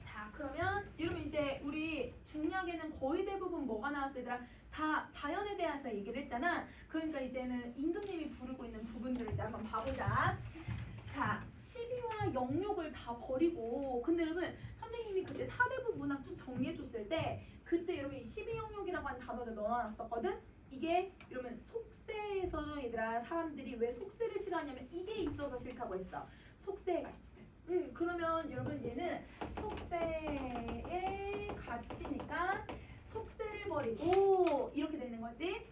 A: 자 그러면 여러분 이제 우리 중략에는 거의 대부분 뭐가 나왔어 얘들아? 다 자연에 대해서 얘기를 했잖아. 그러니까 이제는 임금님이 부르고 있는 부분들을 이제 한번 봐보자. 자, 시비와 영욕을 다 버리고 근데 여러분 선생님이 그때 사대부 문학 쭉 정리해줬을 때 그때 여러분 이 시비영욕이라고 하는 단어를 넣어놨었거든? 이게 여러분 속세에서도 얘들아 사람들이 왜 속세를 싫어하냐면 이게 있어서 싫다고 했어. 속세의 가치들. 그러면 여러분 얘는 속세의 가치니까 속세를 버리고 이렇게 되는 거지.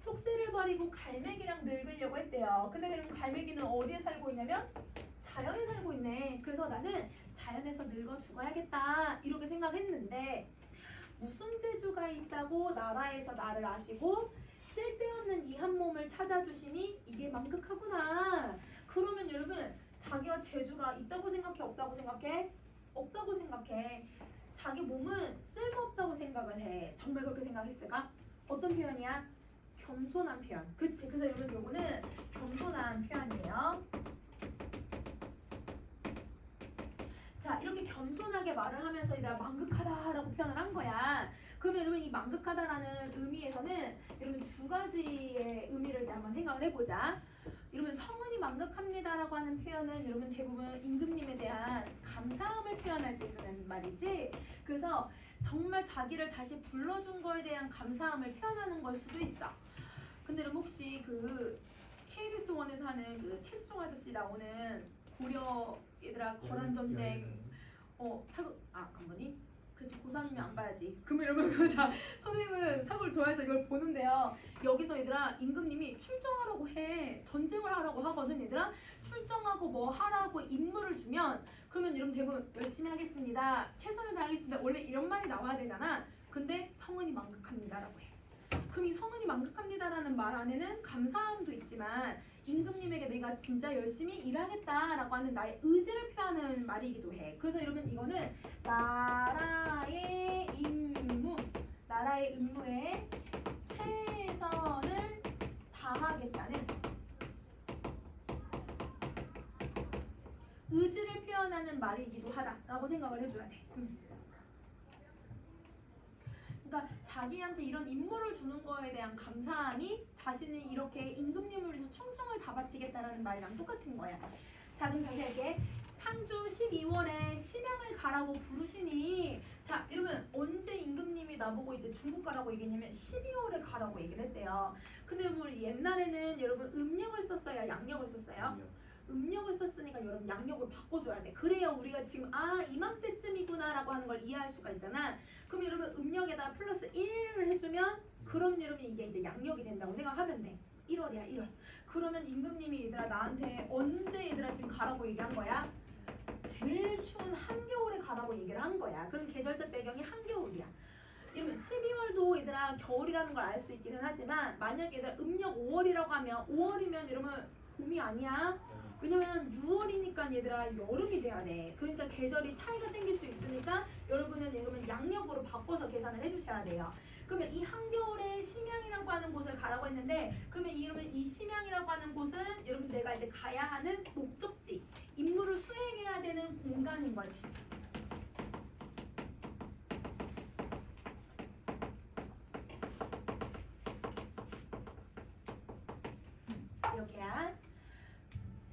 A: 속세를 버리고 갈매기랑 늙으려고 했대요. 근데 그럼 갈매기는 어디에 살고 있냐면 자연에 살고 있네. 그래서 나는 자연에서 늙어 죽어야겠다 이렇게 생각했는데 무슨 재주가 있다고 나라에서 나를 아시고 쓸데없는 이 한 몸을 찾아주시니 이게 만극하구나. 그러면 여러분 자기가 재주가 있다고 생각해 없다고 생각해? 없다고 생각해. 자기 몸은 쓸모없다고 생각을 해. 정말 그렇게 생각했을까? 어떤 표현이야? 겸손한 표현. 그치? 그래서 여러분 요거는 겸손한 표현이에요. 자 이렇게 겸손하게 말을 하면서 얘들아 만극하다라고 표현을 한 거야. 그러면 여러분 이 만극하다라는 의미에서는 여러분 두 가지의 의미를 이제 한번 생각을 해보자. 여러분 성은이 만극합니다라고 하는 표현은 여러분 대부분 임금님에 대한 감사함을 표현할 때 쓰는 말이지. 그래서 정말 자기를 다시 불러준 거에 대한 감사함을 표현하는 걸 수도 있어. 근데 여러분 혹시 그 KBS 원에서 하는 그 최수종 아저씨 나오는 고려 얘들아 거란 전쟁 사극 안 보니? 그치 고3이면 안 봐야지. 그러면 여러분 자 선생님은 사극을 좋아해서 이걸 보는데요. 여기서 얘들아 임금님이 출정하라고 해. 전쟁을 하라고 하거든 얘들아. 출정하고 뭐 하라고 임무를 주면 그러면 여러분 대부분 열심히 하겠습니다. 최선을 다하겠습니다. 원래 이런 말이 나와야 되잖아. 근데 성은이 만극합니다라고 해. 그럼 이 성은이 만극합니다라는 말 안에는 감사함도 있지만 임금님에게 내가 진짜 열심히 일하겠다라고 하는 나의 의지를 표하는 말이기도 해. 그래서 여러분 이거는 나라의 임무에 최선을 다하겠다는 의지를 표현하는 말이기도 하다라고 생각을 해줘야 돼. 그러니까 자기한테 이런 임무를 주는 거에 대한 감사함이 자신이 이렇게 임금님을 위해서 충성을 다 바치겠다라는 말이랑 똑같은 거야. 자 그럼 다시 할게. 상주 12월에 심양을 가라고 부르시니 자 여러분 언제 임금님이 나보고 이제 중국 가라고 얘기했냐면 12월에 가라고 얘기를 했대요. 근데 우리 옛날에는 여러분 음력을 썼어요 양력을 썼어요? 음력을 썼으니까 여러분 양력을 바꿔줘야 돼. 그래야 우리가 지금 이맘때쯤이구나 라고 하는 걸 이해할 수가 있잖아. 그럼 여러분 음력에다 플러스 1을 해주면 그럼 여러분 이게 이제 양력이 된다고 생각하면 돼. 1월이야 1월. 그러면 임금님이 얘들아 나한테 언제 얘들아 지금 가라고 얘기한 거야? 제일 추운 한겨울에 가라고 얘기를 한 거야. 그럼 계절적 배경이 한겨울이야. 이러면 12월도 얘들아 겨울이라는 걸 알 수 있기는 하지만 만약에 얘들아 음력 5월이라고 하면 5월이면 이러면 봄이 아니야. 왜냐면 6월이니까 얘들아 여름이 돼야 돼. 그러니까 계절이 차이가 생길 수 있으니까 여러분 양력으로 바꿔서 계산을 해주셔야 돼요. 그러면 이 한겨울에 심양이라고 하는 곳을 가라고 했는데 그러면 이러면 이 심양이라고 하는 곳은 여러분 내가 이제 가야 하는 목적지, 임무를 수행해야 되는 공간인 거지. 이렇게야.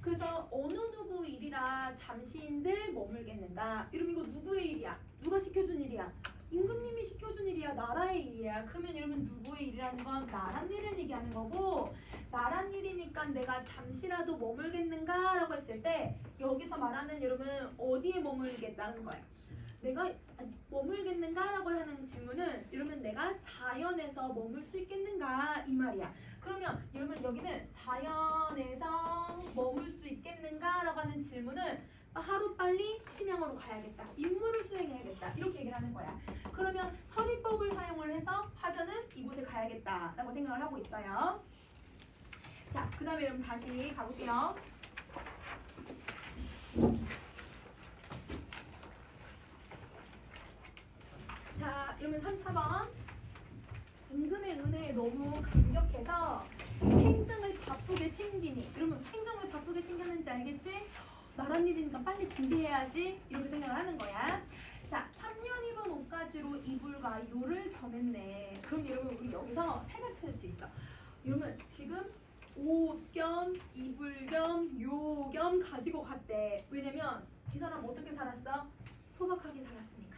A: 그래서 어느 누구 일이라 잠시인들 머물겠는가? 이러면 이거 누구의 일이야? 누가 시켜준 일이야? 임금님이 시켜준 일이야. 나라의 일이야. 그러면 여러분 누구의 일이라는 건 나란 일을 얘기하는 거고 나란 일이니까 내가 잠시라도 머물겠는가? 라고 했을 때 여기서 말하는 여러분 어디에 머물겠다는 거야? 내가 머물겠는가? 라고 하는 질문은 여러분 내가 자연에서 머물 수 있겠는가? 이 말이야. 그러면 여러분 여기는 자연에서 머물 수 있겠는가? 라고 하는 질문은 하루빨리 심양으로 가야겠다. 임무를 수행해야겠다. 이렇게 얘기를 하는 거야. 그러면 서리법을 사용을 해서 화자는 이곳에 가야겠다 라고 생각을 하고 있어요. 자, 그 다음에 여러분 다시 가볼게요. 자, 이러면 34번. 임금의 은혜에 너무 감격해서 행정을 바쁘게 챙기니. 여러분 행정을 바쁘게 챙겼는지 알겠지? 나란 일이니까 빨리 준비해야지. 이렇게 생각을 하는 거야. 자, 3년 입은 옷가지로 이불과 요를 겸했네. 그럼 여러분 우리 여기서 세 가지 찾을 수 있어. 여러분 지금 옷 겸 이불 겸 요 겸 가지고 갔대. 왜냐면 이 사람 어떻게 살았어? 소박하게 살았으니까.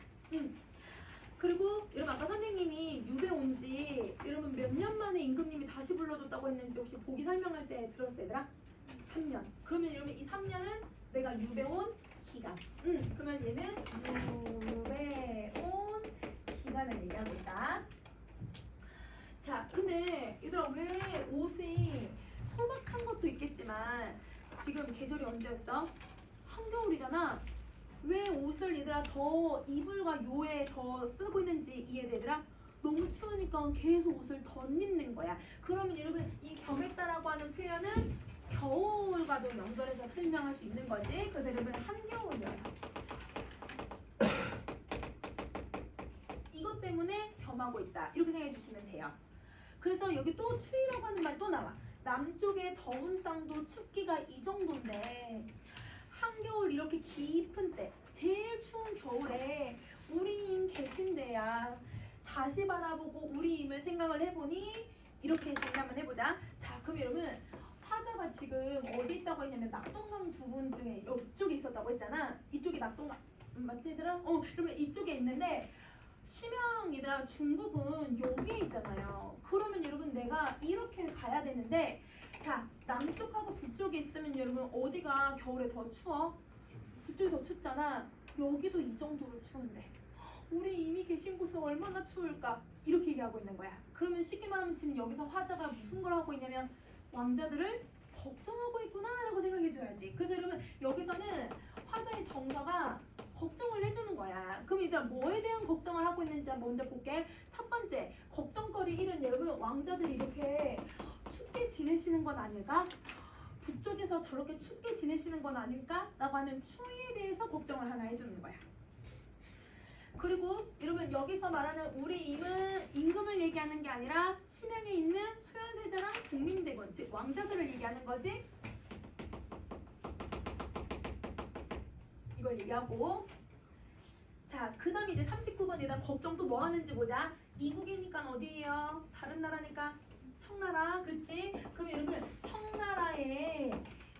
A: 그리고 여러분 아까 선생님이 유배 온지 여러분 몇 년 만에 임금님이 다시 불러줬다고 했는지 혹시 보기 설명할 때 들었어요 얘들아? 3년. 그러면 여러분 이 3년은 내가 유배 온 기간. 그러면 얘는 유배 온 기간을 얘기하고 있다. 자, 근데 얘들아 왜 옷이 소박한 것도 있겠지만 지금 계절이 언제였어? 한겨울이잖아. 왜 옷을 얘들아 더 이불과 요에 더 쓰고 있는지 이해돼 얘들아? 너무 추우니까 계속 옷을 더 입는 거야. 그러면 여러분 이 겸했다라고 하는 표현은 겨울과도 연결해서 설명할 수 있는 거지. 그래서 여러분 한겨울이어서 이것 때문에 겸하고 있다. 이렇게 생각해 주시면 돼요. 그래서 여기 또 추위라고 하는 말 또 나와. 남쪽의 더운 땅도 춥기가 이 정도인데 한겨울 이렇게 깊은 때 제일 추운 겨울에 우리 임 계신데야 다시 바라보고 우리 임을 생각을 해보니 이렇게 정리 한번 해보자. 자, 그럼 여러분 화자가 지금 어디 있다고 했냐면 낙동강 부분쯤에 이쪽에 있었다고 했잖아. 이쪽이 낙동강 맞지 얘들아? 여러분 이쪽에 있는데 심양이들아 중국은 여기에 있잖아요. 그러면 여러분 내가 이렇게 가야 되는데 자 남쪽하고 북쪽에 있으면 여러분 어디가 겨울에 더 추워? 북쪽이 더 춥잖아. 여기도 이 정도로 추운데 우리 이미 계신 곳은 얼마나 추울까? 이렇게 얘기하고 있는 거야. 그러면 쉽게 말하면 지금 여기서 화자가 무슨 걸 하고 있냐면 왕자들을 걱정하고 있구나 라고 생각해줘야지. 그래서 여러분 여기서는 화자의 정서가 걱정을 해주는 거야. 그럼 일단 뭐에 대한 걱정을 하고 있는지 먼저 볼게. 첫 번째 걱정거리 1은 여러분 왕자들이 이렇게 춥게 지내시는 건 아닐까? 북쪽에서 저렇게 춥게 지내시는 건 아닐까? 라고 하는 추위에 대해서 걱정을 하나 해주는 거야. 그리고 여러분 여기서 말하는 우리 임금을 얘기하는 게 아니라 심양에 있는 소현세자랑 공민대군 즉 왕자들을 얘기하는 거지. 이걸 얘기하고 자 그 다음에 이제 39번에다 걱정 또 뭐 하는지 보자. 이국이니까 어디예요? 다른 나라니까 청나라. 그렇지? 그럼 여러분 청나라의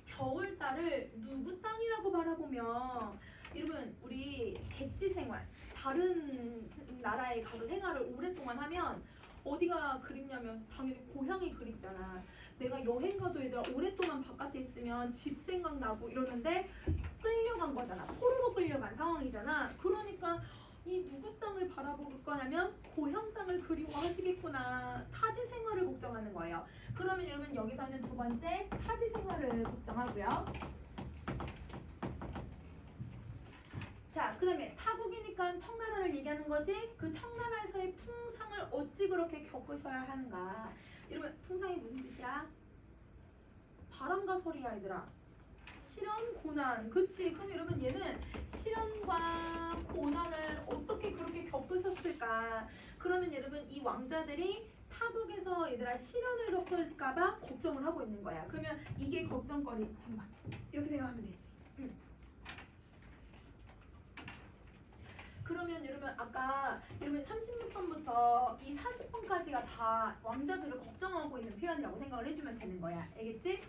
A: 겨울달을 누구 땅이라고 바라보면 여러분 우리 객지 생활 다른 나라에 가서 생활을 오랫동안 하면 어디가 그립냐면 당연히 고향이 그립잖아. 내가 여행 가도 얘들아 오랫동안 바깥에 있으면 집 생각나고 이러는데 끌려간 거잖아. 포로로 끌려간 상황이잖아. 그러니까 이 누구 땅을 바라 바라볼 거냐면 고향 땅을 그리워하시겠구나. 타지 생활을 걱정하는 거예요. 그러면 여러분 여기서는 두 번째 타지 생활을 걱정하고요. 자, 그 다음에 타국이니까 청나라를 얘기하는 거지. 그 청나라에서의 풍상을 어찌 그렇게 겪으셔야 하는가. 여러분 풍상이 무슨 뜻이야? 바람과 소리야 얘들아. 시련, 고난. 그치? 그럼 여러분 얘는 시련과 고난을 어떻게 그렇게 겪으셨을까? 그러면 여러분 이 왕자들이 타국에서 얘들아 시련을 겪을까봐 걱정을 하고 있는 거야. 그러면 이게 걱정거리. 잠깐만. 이렇게 생각하면 되지. 그러면 여러분 아까 여러분 36번부터 이 40번까지가 다 왕자들을 걱정하고 있는 표현이라고 생각을 해주면 되는 거야. 알겠지?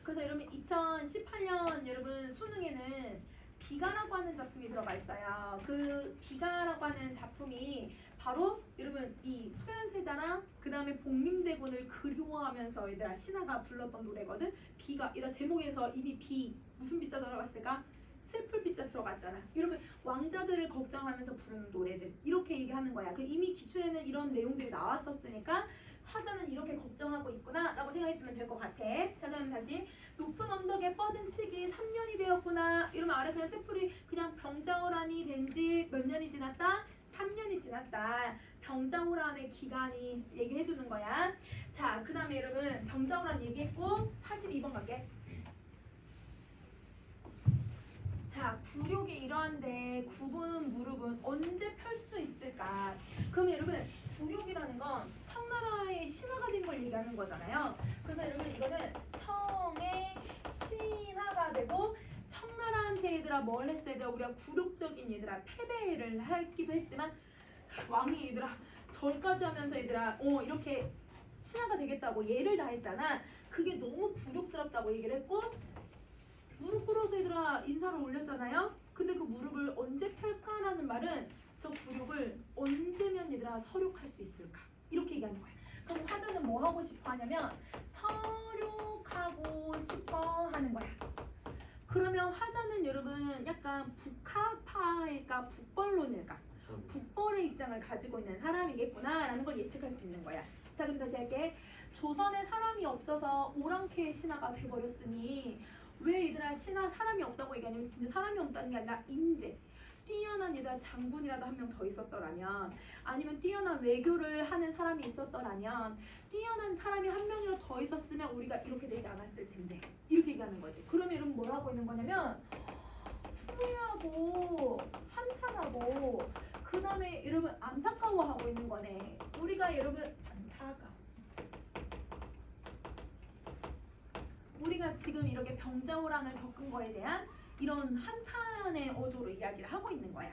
A: 그래서 여러분 2018년 여러분 수능에는 비가라고 하는 작품이 들어가 있어요. 그 비가라고 하는 작품이 바로 여러분 이 소현세자랑 그 다음에 복림대군을 그리워하면서 얘들아 신하가 불렀던 노래거든. 비가 얘들아 제목에서 이미 비 무슨 비자 들어갔을까? 슬플 비자 들어갔잖아. 여러분 왕자들을 걱정하면서 부르는 노래들 이렇게 얘기하는 거야. 그 이미 기출에는 이런 내용들이 나왔었으니까 화자는 이렇게 걱정하고 있구나 라고 생각해주면 될 것 같아. 자 그럼 다시 높은 언덕에 뻗은치기 3년이 되었구나. 이러면 아래 그냥 뜻풀이 그냥 병자호란이 된 지 몇 년이 지났다? 3년이 지났다. 병자호란의 기간이 얘기해주는 거야. 자 그 다음에 여러분 병자호란 얘기했고 42번 갈게. 자, 굴욕이 이러한데 굽은 무릎은 언제 펼 수 있을까? 그러면 여러분 굴욕이라는 건 청나라의 신하가 된 걸 얘기하는 거잖아요. 그래서 여러분 이거는 청의 신하가 되고 청나라한테 얘들아 뭘 했어야 돼? 우리가 굴욕적인 얘들아 패배를 하기도 했지만 왕이 얘들아 절까지 하면서 얘들아 이렇게 신하가 되겠다고 예를 다했잖아. 그게 너무 굴욕스럽다고 얘기를 했고 무릎 꿇어서 얘들아 인사를 올렸잖아요. 근데 그 무릎을 언제 펼까라는 말은 저 굴욕을 언제면 얘들아 서륙할 수 있을까? 이렇게 얘기하는 거야. 그럼 화자는 뭐 하고 싶어 하냐면 서륙하고 싶어 하는 거야. 그러면 화자는 여러분 약간 북하파일까 북벌론일까? 북벌의 입장을 가지고 있는 사람이겠구나라는 걸 예측할 수 있는 거야. 자 그럼 다시 할게. 조선에 사람이 없어서 오랑캐의 신하가 돼버렸으니 왜 얘들아 신하 사람이 없다고 얘기하냐면 진짜 사람이 없다는 게 아니라 인재 뛰어난 얘들아 장군이라도 한 명 더 있었더라면 아니면 뛰어난 외교를 하는 사람이 있었더라면 뛰어난 사람이 한 명이라도 더 있었으면 우리가 이렇게 되지 않았을 텐데 이렇게 얘기하는 거지. 그러면 여러분 뭘 하고 있는 거냐면 후회하고 한탄하고 그 다음에 여러분 안타까워하고 있는 거네. 우리가 여러분 우리가 지금 이렇게 병자호란을 겪은 거에 대한 이런 한탄의 어조로 이야기를 하고 있는 거야.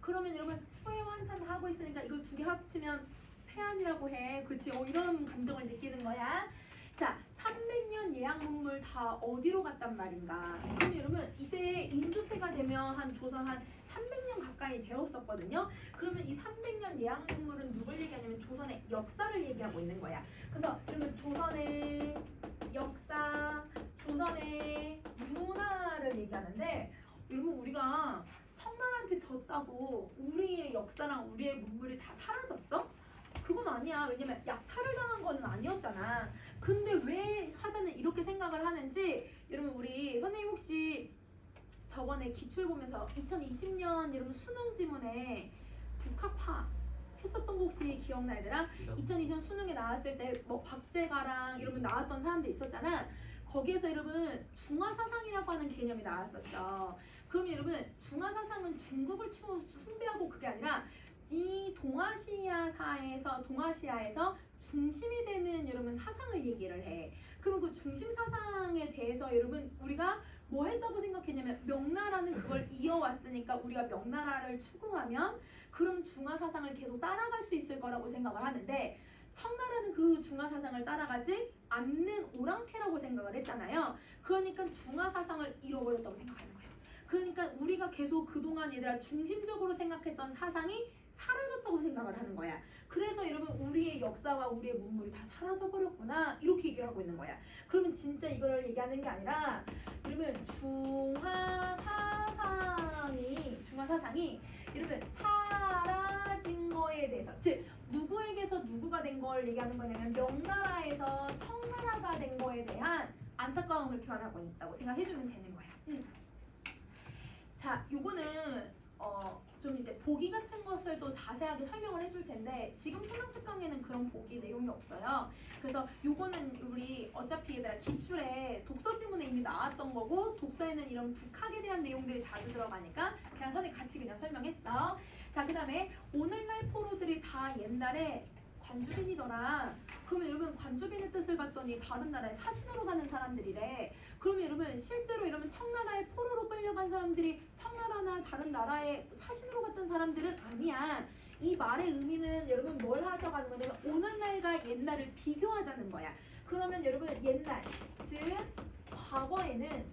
A: 그러면 여러분 후회와 한탄 하고 있으니까 이거 두 개 합치면 패한이라고 해. 그치? 이런 감정을 느끼는 거야. 자, 300년 예약 문물 다 어디로 갔단 말인가? 그럼 여러분 이때 인조 때가 되면 한 조선 한 300년 가까이 되었었거든요. 그러면 이 300년 예약 문물은 누굴 얘기하냐면 조선의 역사를 얘기하고 있는 거야. 그래서 여러분 조선의 역사, 조선의 문화를 얘기하는데 여러분 우리가 청나라한테 졌다고 우리의 역사랑 우리의 문물이 다 사라졌어? 그건 아니야. 왜냐면 약탈을 당한 거는 아니었잖아. 근데 왜 화자는 이렇게 생각을 하는지 여러분 우리 선생님 혹시 저번에 기출 보면서 2020년 여러분 수능 지문에 북학파 했었던 거 혹시 기억나 얘들아? 2020년 수능에 나왔을 때 뭐 박제가랑 여러분 나왔던 사람들 있었잖아. 거기에서 여러분 중화사상이라고 하는 개념이 나왔었어. 그럼 여러분 중화사상은 중국을 숭배하고 그게 아니라 이 동아시아에서 중심이 되는 여러분 사상을 얘기를 해. 그럼 그 중심 사상에 대해서 여러분 우리가 뭐 했다고 생각했냐면 명나라는 그걸 이어왔으니까 우리가 명나라를 추구하면 그럼 중화 사상을 계속 따라갈 수 있을 거라고 생각을 하는데 청나라는 그 중화 사상을 따라가지 않는 오랑캐라고 생각을 했잖아요. 그러니까 중화 사상을 잃어버렸다고 생각하는 거예요. 그러니까 우리가 계속 그동안 얘들아 중심적으로 생각했던 사상이 사라졌다고 생각을 하는 거야. 그래서 여러분 우리의 역사와 우리의 문물이 다 사라져버렸구나 이렇게 얘기를 하고 있는 거야. 그러면 진짜 이거를 얘기하는 게 아니라 여러분 중화 사상이 이러면 사라진 거에 대해서, 즉 누구에게서 누구가 된 걸 얘기하는 거냐면 명나라에서 청나라가 된 거에 대한 안타까움을 표현하고 있다고 생각해주면 되는 거야. 자, 요거는 좀 이제 보기 같은 것을 또 자세하게 설명을 해줄 텐데 지금 수능 특강에는 그런 보기 내용이 없어요. 그래서 요거는 우리 어차피 얘들아 기출에 독서 지문에 이미 나왔던 거고 독서에는 이런 북학에 대한 내용들이 자주 들어가니까 그냥 선생님 같이 그냥 설명했어. 자, 그 다음에 오늘날 포로들이 다 옛날에 관주빈이더라. 그러면 여러분 관주빈의 뜻을 봤더니 다른 나라에 사신으로 가는 사람들이래. 그러면 여러분 실제로 이러면 청나라에 포로로 끌려간 사람들이 청나라나 다른 나라에 사신으로 갔던 사람들은 아니야. 이 말의 의미는 여러분 뭘 하자고 거냐면 오늘날과 옛날을 비교하자는 거야. 그러면 여러분 옛날, 즉 과거에는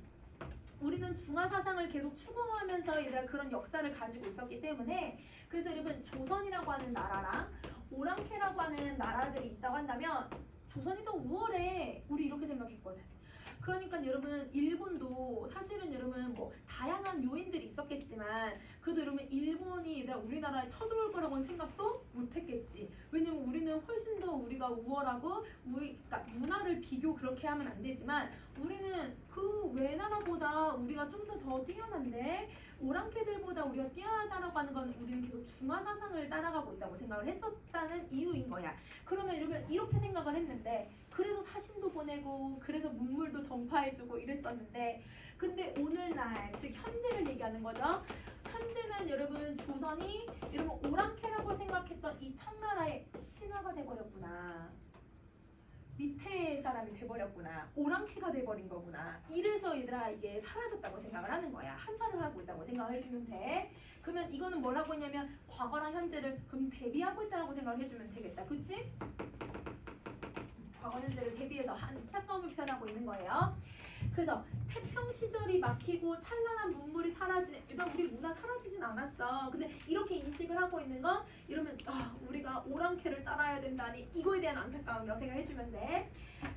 A: 우리는 중화 사상을 계속 추구하면서 얘들아 그런 역사를 가지고 있었기 때문에 그래서 여러분 조선이라고 하는 나라랑 오랑캐라고 하는 나라들이 있다고 한다면 조선이 더 우월해. 우리 이렇게 생각했거든. 그러니까 여러분 일본도 사실은 여러분 뭐 다양한 요인들이 있었겠지만 그래도 여러분 일본이 얘들아 우리나라에 쳐들어올 거라고는 생각도 못했겠지. 왜냐면 우리는 훨씬 더 우리가 우월하고 그러니까 문화를 비교 그렇게 하면 안 되지만 우리는 그 외나라보다 우리가 좀 더 뛰어난데 오랑캐들보다 우리가 뛰어나다라고 하는 건 우리는 계속 중화 사상을 따라가고 있다고 생각을 했었다는 이유인 거야. 그러면 여러분 이렇게 생각을 했는데 그래서 사신도 보내고 그래서 문물도 전파해주고 이랬었는데 근데 오늘날 즉 현재를 얘기하는 거죠. 현재는 여러분 조선이 여러분 오랑캐라고 생각했던 이 청나라의 신하가 돼버렸구나. 밑에 사람이 돼버렸구나. 오랑캐가 돼버린 거구나. 이래서 얘들아 이게 사라졌다고 생각을 하는 거야. 한탄을 하고 있다고 생각을 해주면 돼. 그러면 이거는 뭐라고 했냐면 과거랑 현재를 그럼 대비하고 있다고 생각을 해주면 되겠다. 그치? 과거 현재를 대비해서 안타까움을 표현하고 있는 거예요. 그래서 태평 시절이 막히고 찬란한 문물이 사라지는, 일단 우리 문화 사라지진 않았어. 근데 이렇게 인식을 하고 있는 건 이러면 우리가 오랑캐를 따라야 된다니 이거에 대한 안타까움이라고 생각해주면 돼.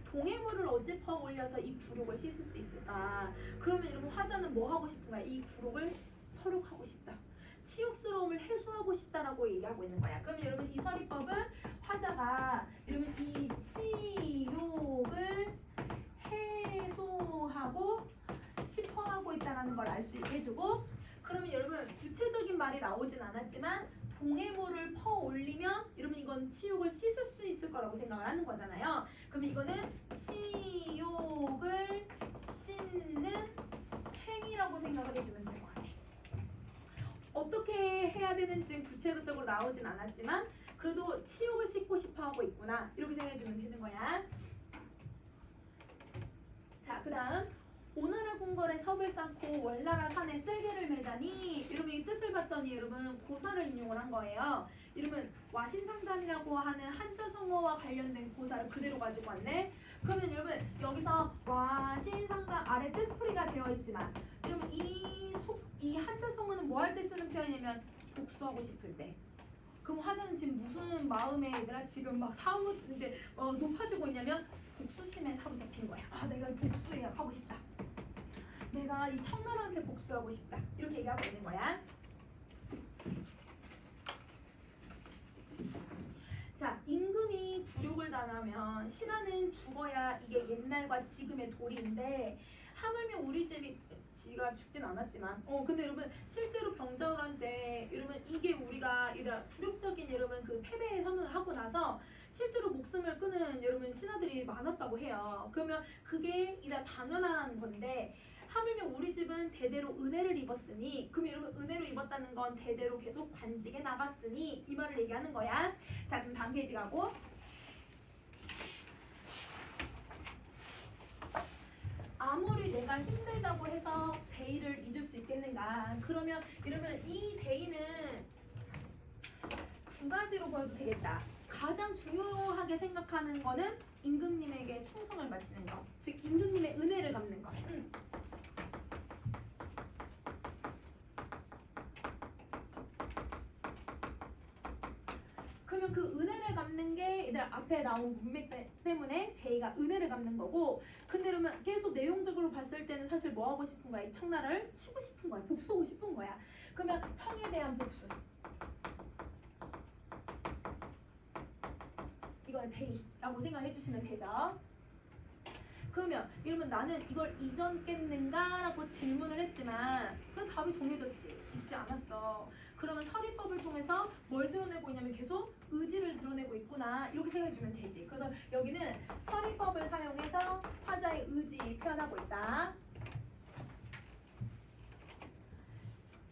A: 동해물을 어찌 올려서 이 구록을 씻을 수 있을까? 그러면 이러면 화자는 뭐 하고 싶은가? 이 구록을 서력하고 싶다. 치욕스러움을 해소하고 싶다라고 얘기하고 있는 거야. 그러면 여러분 이 서리법은 화자가 여러분 이 치욕을 해소하고 싶어하고 있다는 걸 알 수 있게 해주고 그러면 여러분 구체적인 말이 나오진 않았지만 동해물을 퍼 올리면 여러분 이건 치욕을 씻을 수 있을 거라고 생각을 하는 거잖아요. 그럼 이거는 치욕을 씻는 행위라고 생각을 해주면 될 것 같아. 어떻게 해야 되는지 구체적으로 나오진 않았지만 그래도 치욕을 씻고 싶어 하고 있구나 이렇게 생각해주면 되는 거야. 자, 그 다음 오나라 궁궐에 섭을 쌓고 월나라 산에 쓸개를 매다니 여러분 이 뜻을 봤더니 여러분 고사를 인용을 한 거예요. 여러분 와신상담이라고 하는 한자 성어와 관련된 고사를 그대로 가지고 왔네. 그러면 여러분 여기서 와신상담 아래 뜻풀이가 되어 있지만 여러분 이 한자 성어는 뭐 할 때 쓰는 표현이냐면 복수하고 싶을 때. 그럼 화자는 지금 무슨 마음에 얘들아 지금 막 사무인데 높아지고 있냐면 복수심에 사로잡힌 거야. 내가 이 복수해야 하고 싶다. 내가 이 청나라한테 복수하고 싶다. 이렇게 얘기하고 있는 거야. 자, 임금이 굴욕을 당하면 신하는 죽어야 이게 옛날과 지금의 도리인데 하물며 우리 지가 죽진 않았지만 근데 여러분 실제로 병자호를 한 때 여러분 이게 우리가 굴욕적인 여러분 그 패배의 선언을 하고 나서 실제로 목숨을 끊은 여러분 신하들이 많았다고 해요. 그러면 그게 당연한 건데 하물며 우리 집은 대대로 은혜를 입었으니 그럼 여러분 은혜로 입었다는 건 대대로 계속 관직에 나갔으니 이 말을 얘기하는 거야. 자, 그럼 다음 페이지 가고 아무리 내가 힘들다고 해서 대의를 잊을 수 있겠는가? 그러면 여러분 이 대의는 두 가지로 보여도 되겠다. 가장 중요하게 생각하는 거는 임금님에게 충성을 바치는 것, 즉 임금님의 은혜를 갚는 것. 그러면 그 은혜를 갚는 게 얘들 앞에 나온 문맥 때문에 대의가 은혜를 갚는 거고 근데 그러면 계속 내용적으로 봤을 때는 사실 뭐 하고 싶은 거야? 이 청나라를 치고 싶은 거야. 복수하고 싶은 거야. 그러면 청에 대한 복수. 이걸 대입라고 생각해 주시면 되죠. 그러면 여러분 나는 이걸 이전겠는가라고 질문을 했지만 그 답이 정해졌지 있지 않았어. 그러면 서리법을 통해서 뭘 드러내고 있냐면 계속 의지를 드러내고 있구나 이렇게 생각해 주면 되지. 그래서 여기는 서리법을 사용해서 화자의 의지 표현하고 있다.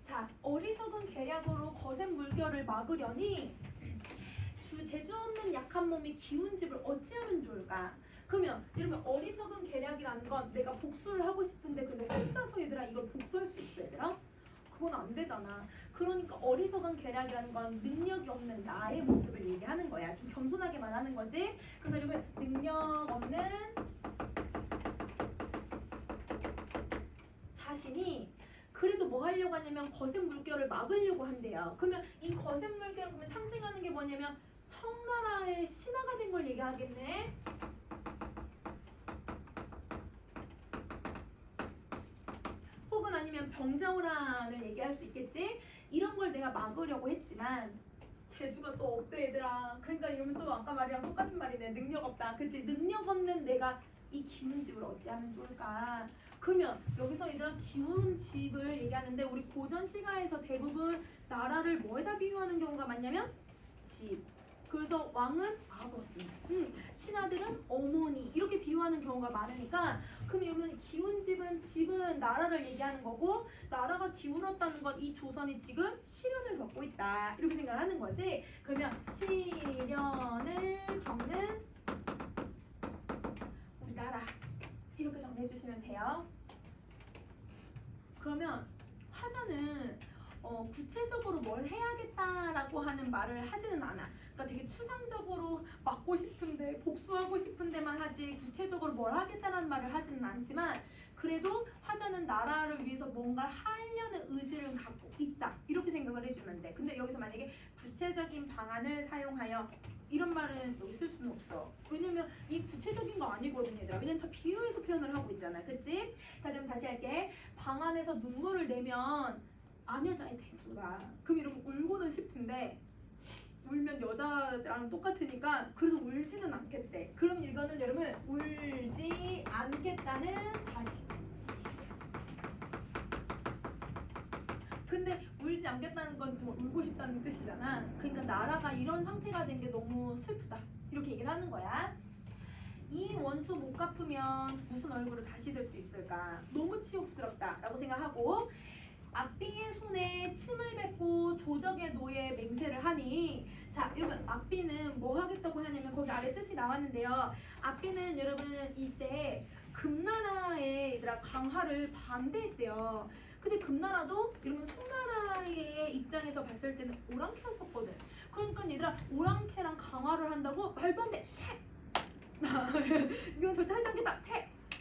A: 자, 어리석은 계략으로 거센 물결을 막으려니 재주 없는 약한 몸이 기운집을 어찌하면 좋을까? 그러면 이러면 어리석은 계략이라는 건 내가 복수를 하고 싶은데 근데 혼자서 얘들아 이걸 복수할 수 있어 얘들아? 그건 안 되잖아. 그러니까 어리석은 계략이라는 건 능력이 없는 나의 모습을 얘기하는 거야. 좀 겸손하게 말하는 거지. 그래서 여러분 능력 없는 자신이 그래도 뭐 하려고 하냐면 거센 물결을 막으려고 한대요. 그러면 이 거센 물결을 보면 상징하는 게 뭐냐면 청나라의 신하가 된 걸 얘기하겠네. 혹은 아니면 병자호란을 얘기할 수 있겠지. 이런 걸 내가 막으려고 했지만 재주가 또 없대 얘들아. 그러니까 이러면 또 아까 말이랑 똑같은 말이네. 능력 없다. 그치? 능력 없는 내가 이 기운집을 어찌하면 좋을까? 그러면 여기서 얘들아 기운집을 얘기하는데 우리 고전 시가에서 대부분 나라를 뭐에다 비유하는 경우가 많냐면 집. 그래서 왕은 아버지, 신하들은 어머니 이렇게 비유하는 경우가 많으니까 그러면 집은 나라를 얘기하는 거고 나라가 기울었다는 건 이 조선이 지금 시련을 겪고 있다 이렇게 생각을 하는 거지. 그러면 시련을 겪는 우리 나라 이렇게 정리해 주시면 돼요. 그러면 화자는 구체적으로 뭘 해야겠다라고 하는 말을 하지는 않아. 그러니까 되게 추상적으로 막고 싶은데 복수하고 싶은데만 하지 구체적으로 뭘 하겠다는 말을 하지는 않지만 그래도 화자는 나라를 위해서 뭔가 하려는 의지를 갖고 있다 이렇게 생각을 해주면 돼. 근데 여기서 만약에 구체적인 방안을 사용하여 이런 말은 여기 쓸 수는 없어. 왜냐면 이 구체적인 거 아니거든 얘들아. 왜냐면 다 비유해서 표현을 하고 있잖아. 그치? 자 그럼 다시 할게. 방 안에서 눈물을 내면 안 여자의 태도가. 그럼 이러면 울고는 싶은데 울면 여자랑 똑같으니까 그래서 울지는 않겠대. 그럼 이거는 여러분 울지 않겠다는 다짐. 근데 울지 않겠다는 건 정말 울고 싶다는 뜻이잖아. 그러니까 나라가 이런 상태가 된 게 너무 슬프다 이렇게 얘기를 하는 거야. 이 원수 못 갚으면 무슨 얼굴을 다시 들 수 있을까? 너무 치욕스럽다 라고 생각하고 악비의 손에 침을 뱉고 조적의 노예 맹세를 하니 자 여러분 악비는 뭐 하겠다고 하냐면 거기 아래 뜻이 나왔는데요. 악비는 여러분 이때 금나라의 얘들아 강화를 반대했대요. 근데 금나라도 여러분 송나라의 입장에서 봤을 때는 오랑캐였었거든. 그러니까 얘들아 오랑캐랑 강화를 한다고 말도 안 돼. 이건 절대 하지 않겠다.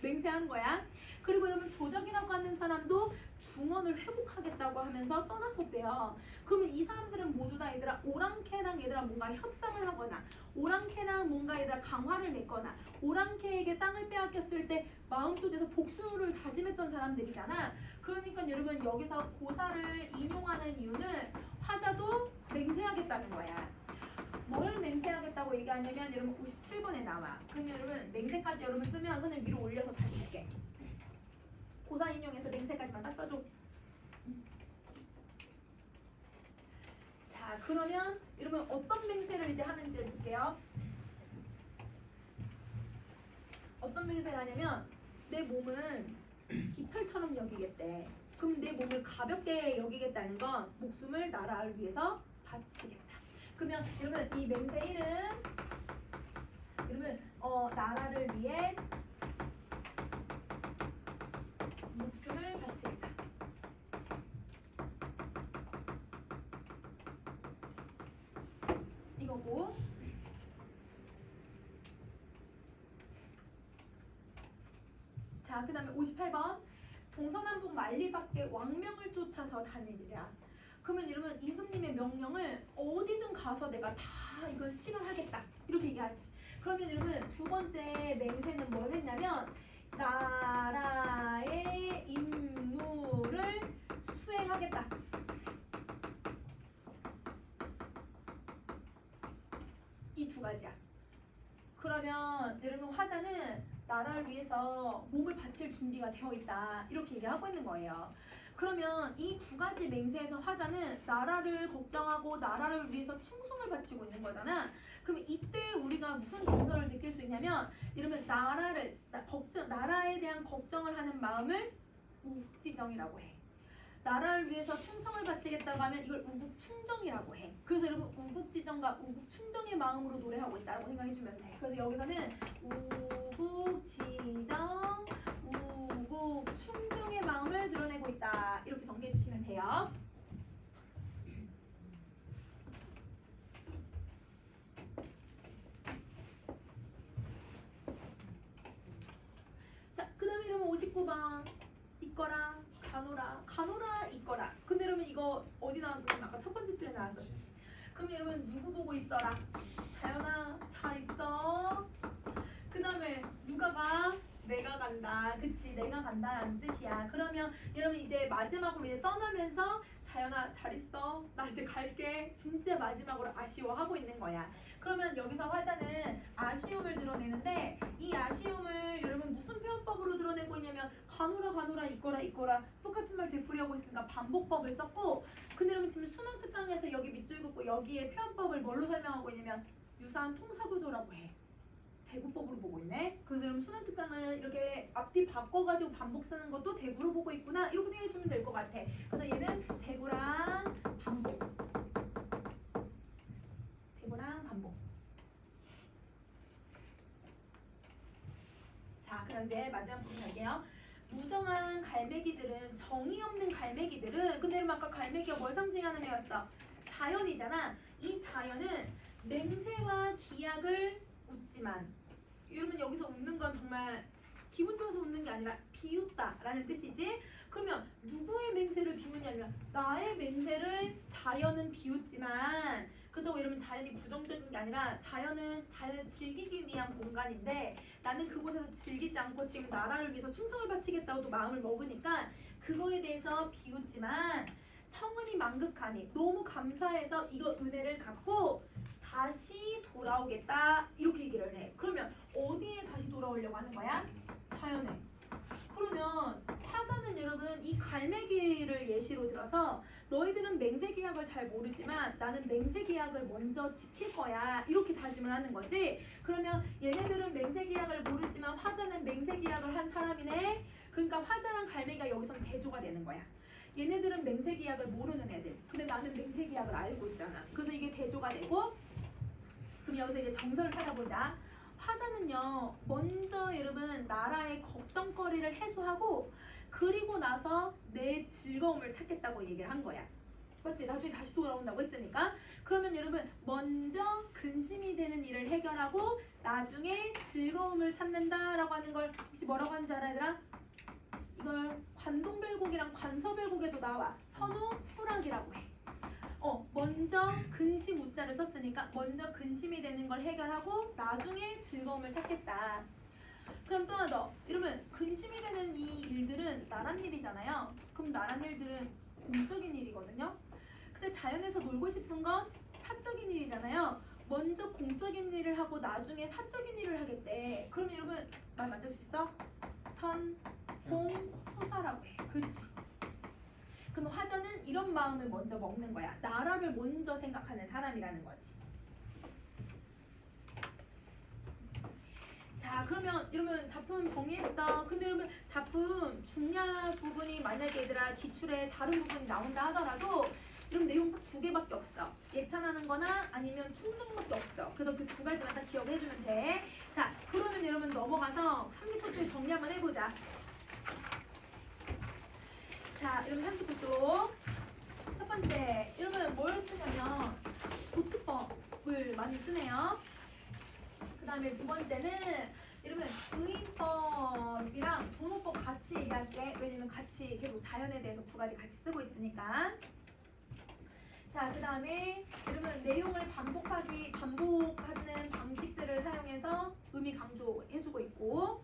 A: 맹세한 거야. 그리고 여러분 조적이라고 하는 사람도 중원을 회복하겠다고 하면서 떠났었대요. 그러면 이 사람들은 모두 다 얘들아 오랑캐랑 얘들아 뭔가 협상을 하거나 오랑캐랑 뭔가 얘들아 강화를 맺거나 오랑캐에게 땅을 빼앗겼을 때 마음속에서 복수를 다짐했던 사람들이잖아. 그러니까 여러분 여기서 고사를 인용하는 이유는 화자도 맹세하겠다는 거야. 뭘 맹세하겠다고 얘기하냐면 여러분 57번에 나와. 그러면 여러분 맹세까지 여러분 쓰면 선생님 위로 올려서 다시 볼게. 고사 인용해서 맹세까지만 딱 써줘. 자 그러면 여러분 어떤 맹세를 이제 하는지 볼게요. 어떤 맹세를 하냐면 내 몸은 깃털처럼 여기겠대. 그럼 내 몸을 가볍게 여기겠다는 건 목숨을 나라를 위해서 바치겠다. 그러면 여러분 이 맹세 1은 여러분 나라를 위해 목숨을 바치겠다. 이거고 자 그 다음에 58번 동서남북 만리밖에 왕명을 쫓아서 다니리라. 그러면 여러분 임금님의 명령을 어디든 가서 내가 다 이걸 실현하겠다 이렇게 얘기하지. 그러면 여러분 두 번째 맹세는 뭘 했냐면 나라의 임무를 수행하겠다. 두 가지야. 그러면 여러분 화자는 나라를 위해서 몸을 바칠 준비가 되어 있다. 이렇게 얘기하고 있는 거예요. 그러면 이 두 가지 맹세에서 화자는 나라를 걱정하고 나라를 위해서 충성을 바치고 있는 거잖아. 그럼 이때 우리가 무슨 정서를 느낄 수 있냐면 이러면 나라에 대한 걱정을 하는 마음을 우국지정이라고 해. 나라를 위해서 충성을 바치겠다고 하면 이걸 우국충정이라고 해. 그래서 여러분 우국지정과 우국충정의 마음으로 노래하고 있다고 생각해주면 돼. 그래서 여기서는 우국지정, 우국충정의 마음을 드러내고 있다. 이렇게 정리해주시면 돼요. 자, 그 다음에 여러분 59번 있거라. 가노라 있거라. 근데 여러분 이거 어디 나왔었냐면 아까 첫 번째 줄에 나왔었지. 그럼 여러분 누구 보고 있어라? 자연아 잘 있어. 그 다음에 누가 가? 내가 간다. 그치, 내가 간다라는 뜻이야. 그러면 여러분 이제 마지막으로 이제 떠나면서 자연아 잘 있어. 나 이제 갈게. 진짜 마지막으로 아쉬워하고 있는 거야. 그러면 여기서 화자는 아쉬움을 드러내는데 이 아쉬움을 여러분 무슨 표현법으로 드러내고 있냐면 가노라 있거라 똑같은 말 되풀이하고 있으니까 반복법을 썼고, 근데 여러분 지금 수능 특강에서 여기 밑줄 긋고 여기에 표현법을 뭘로 설명하고 있냐면 유사한 통사구조라고 해. 대구법으로 보고 있네. 그래서 여러분 수능 특강은 이렇게 앞뒤 바꿔가지고 반복 쓰는 것도 대구로 보고 있구나 이렇게 생각해주면 될 것 같아. 그래서 얘는 대구랑 반복. 자, 그럼 이제 마지막 부분 갈게요. 무정한 갈매기들은 정이 없는 갈매기들은 근데 여러분 아까 갈매기가 뭘 상징하는 애였어? 자연이잖아. 이 자연은 맹세와 기약을 웃지만 여러분 여기서 웃는 건 정말 기분 좋아서 웃는 게 아니라 비웃다라는 뜻이지. 그러면 누구의 맹세를 비웃냐 아니라 나의 맹세를 자연은 비웃지만 그렇다고 이러면 자연이 부정적인 게 아니라 자연을 즐기기 위한 공간인데 나는 그곳에서 즐기지 않고 지금 나라를 위해서 충성을 바치겠다고 또 마음을 먹으니까 그거에 대해서 비웃지만 성은이 만극하니 너무 감사해서 이거 은혜를 갖고 다시 돌아오겠다 이렇게 얘기를 해. 그러면 어디에 다시 돌아오려고 하는 거야? 자연에. 그러면 화자는 여러분 이 갈매기를 예시로 들어서 너희들은 맹세기약을 잘 모르지만 나는 맹세기약을 먼저 지킬 거야 이렇게 다짐을 하는 거지. 그러면 얘네들은 맹세기약을 모르지만 화자는 맹세기약을 한 사람이네. 그러니까 화자랑 갈매기가 여기서는 대조가 되는 거야. 얘네들은 맹세기약을 모르는 애들. 근데 나는 맹세기약을 알고 있잖아. 그래서 이게 대조가 되고 그럼 여기서 이제 정설을 찾아보자. 화자는요 먼저 여러분 나라의 걱정거리를 해소하고 그리고 나서 내 즐거움을 찾겠다고 얘기를 한 거야. 맞지? 나중에 다시 돌아온다고 했으니까. 그러면 여러분 먼저 근심이 되는 일을 해결하고 나중에 즐거움을 찾는다라고 하는 걸 혹시 뭐라고 하는지 알아 얘들아? 이걸 관동별곡이랑 관서별곡에도 나와. 선우후락이라고 해. 먼저 근심 우자를 썼으니까 먼저 근심이 되는 걸 해결하고 나중에 즐거움을 찾겠다. 그럼 또 하나 더. 이러면 근심이 되는 이 일들은 나란 일이잖아요. 그럼 나란 일들은 공적인 일이거든요. 근데 자연에서 놀고 싶은 건 사적인 일이잖아요. 먼저 공적인 일을 하고 나중에 사적인 일을 하겠대. 그럼 여러분 말 만들 수 있어? 선, 공, 후사라고 해. 그렇지. 그럼 화자는 이런 마음을 먼저 먹는 거야. 나라를 먼저 생각하는 사람이라는 거지. 자, 그러면 여러분 작품 정리했어. 근데 여러분 작품 중요한 부분이 만약에 얘들아 기출에 다른 부분이 나온다 하더라도 여러분 내용 딱 두 개밖에 없어. 예찬하는 거나 아니면 충동밖에 없어. 그래서 그 두 가지만 딱 기억해주면 돼. 자, 그러면 여러분 넘어가서 30분 정리 한번 해보자. 자, 여러분 39쪽 첫 번째 여러분 뭘 쓰냐면 도치법을 많이 쓰네요. 그 다음에 두 번째는 여러분 의인법이랑 도노법 같이 얘기할게. 왜냐면 같이 계속 자연에 대해서 두 가지 같이 쓰고 있으니까. 자, 그 다음에 여러분 내용을 반복하는 방식들을 사용해서 의미 강조해주고 있고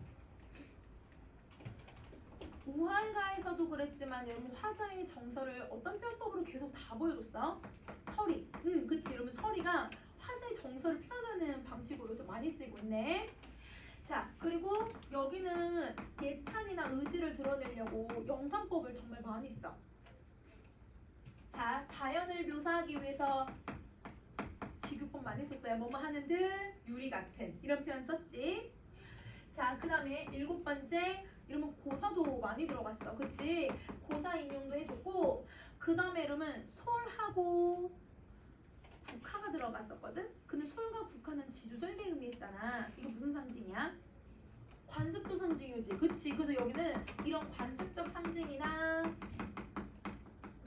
A: 우화가에서도 그랬지만 여러분 화자의 정서를 어떤 표현법으로 계속 다 보여줬어? 서리. 그치. 여러분 서리가 화자의 정서를 표현하는 방식으로도 많이 쓰이고 있네. 자, 그리고 여기는 예찬이나 의지를 드러내려고 영탄법을 정말 많이 써. 자, 자연을 묘사하기 위해서 지규법 많이 썼어요. 뭐뭐 하는 듯, 유리 같은 이런 표현 썼지. 자, 그 다음에 7번째 이러면 고사도 많이 들어갔어. 그치? 고사 인용도 해줬고, 그 다음에 이러면 솔하고 국하가 들어갔었거든? 근데 솔과 국하는 지주절개 의미했잖아. 이거 무슨 상징이야? 관습적 상징이지. 그치? 그래서 여기는 이런 관습적 상징이나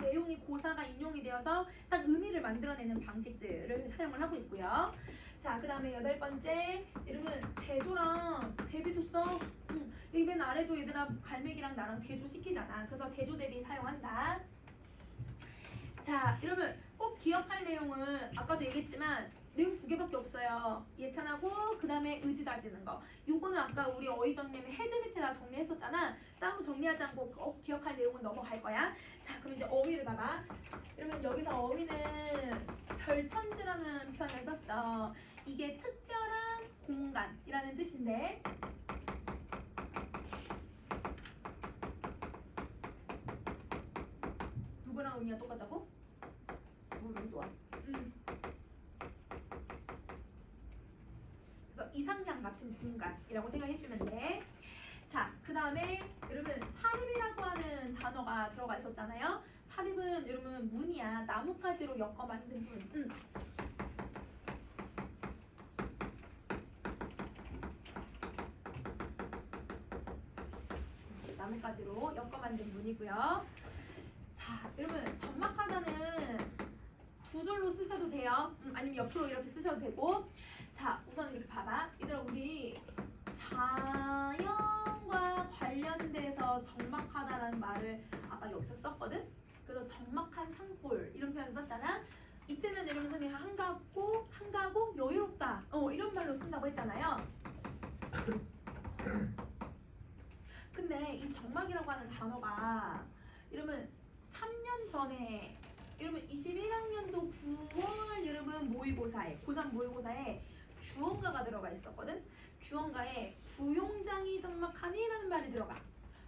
A: 내용이 고사가 인용이 되어서 딱 의미를 만들어내는 방식들을 사용을 하고 있고요. 자, 그 다음에 8번째 이러면 대조랑 대비조 써. 여기 맨 아래도 얘들아 갈매기랑 나랑 대조 시키잖아. 그래서 대조 대비 사용한다. 자, 이러면 꼭 기억할 내용은 아까도 얘기했지만 내용 2개밖에 없어요. 예찬하고 그 다음에 의지 다지는 거. 요거는 아까 우리 어휘 정리하면 해제 밑에 다 정리했었잖아. 따로 정리하지 않고 꼭 기억할 내용은 넘어갈 거야. 자, 그럼 이제 어휘를 봐봐. 이러면 여기서 어휘는 별천지라는 표현을 썼어. 이게 특별한 공간이라는 뜻인데, 누구랑 의미가 똑같다고? 무릉도와. 그래서 이상향 같은 공간이라고 생각해주면 돼. 자, 그 다음에 여러분 사립이라고 하는 단어가 들어가 있었잖아요. 사립은 여러분 문이야. 나뭇가지로 엮어 만든 문. 나뭇가지로 엮어 만든 문이고요. 자, 여러분 적막하다는 2줄로 쓰셔도 돼요. 아니면 옆으로 이렇게 쓰셔도 되고. 자, 우선 이렇게 봐봐. 얘들아, 우리 자연과 관련돼서 적막하다라는 말을 아까 여기서 썼거든. 그래서 적막한 산골 이런 표현 썼잖아. 이때는 여러분 선생님이 한가고 여유롭다 이런 말로 쓴다고 했잖아요. 근데 이 적막이라고 하는 단어가 여러분 3년 전에 여러분 21학년도 9월 여러분 모의고사에 고3 모의고사에 주어가가 들어가 있었거든. 주어가에 부용장이 적막하니라는 말이 들어가.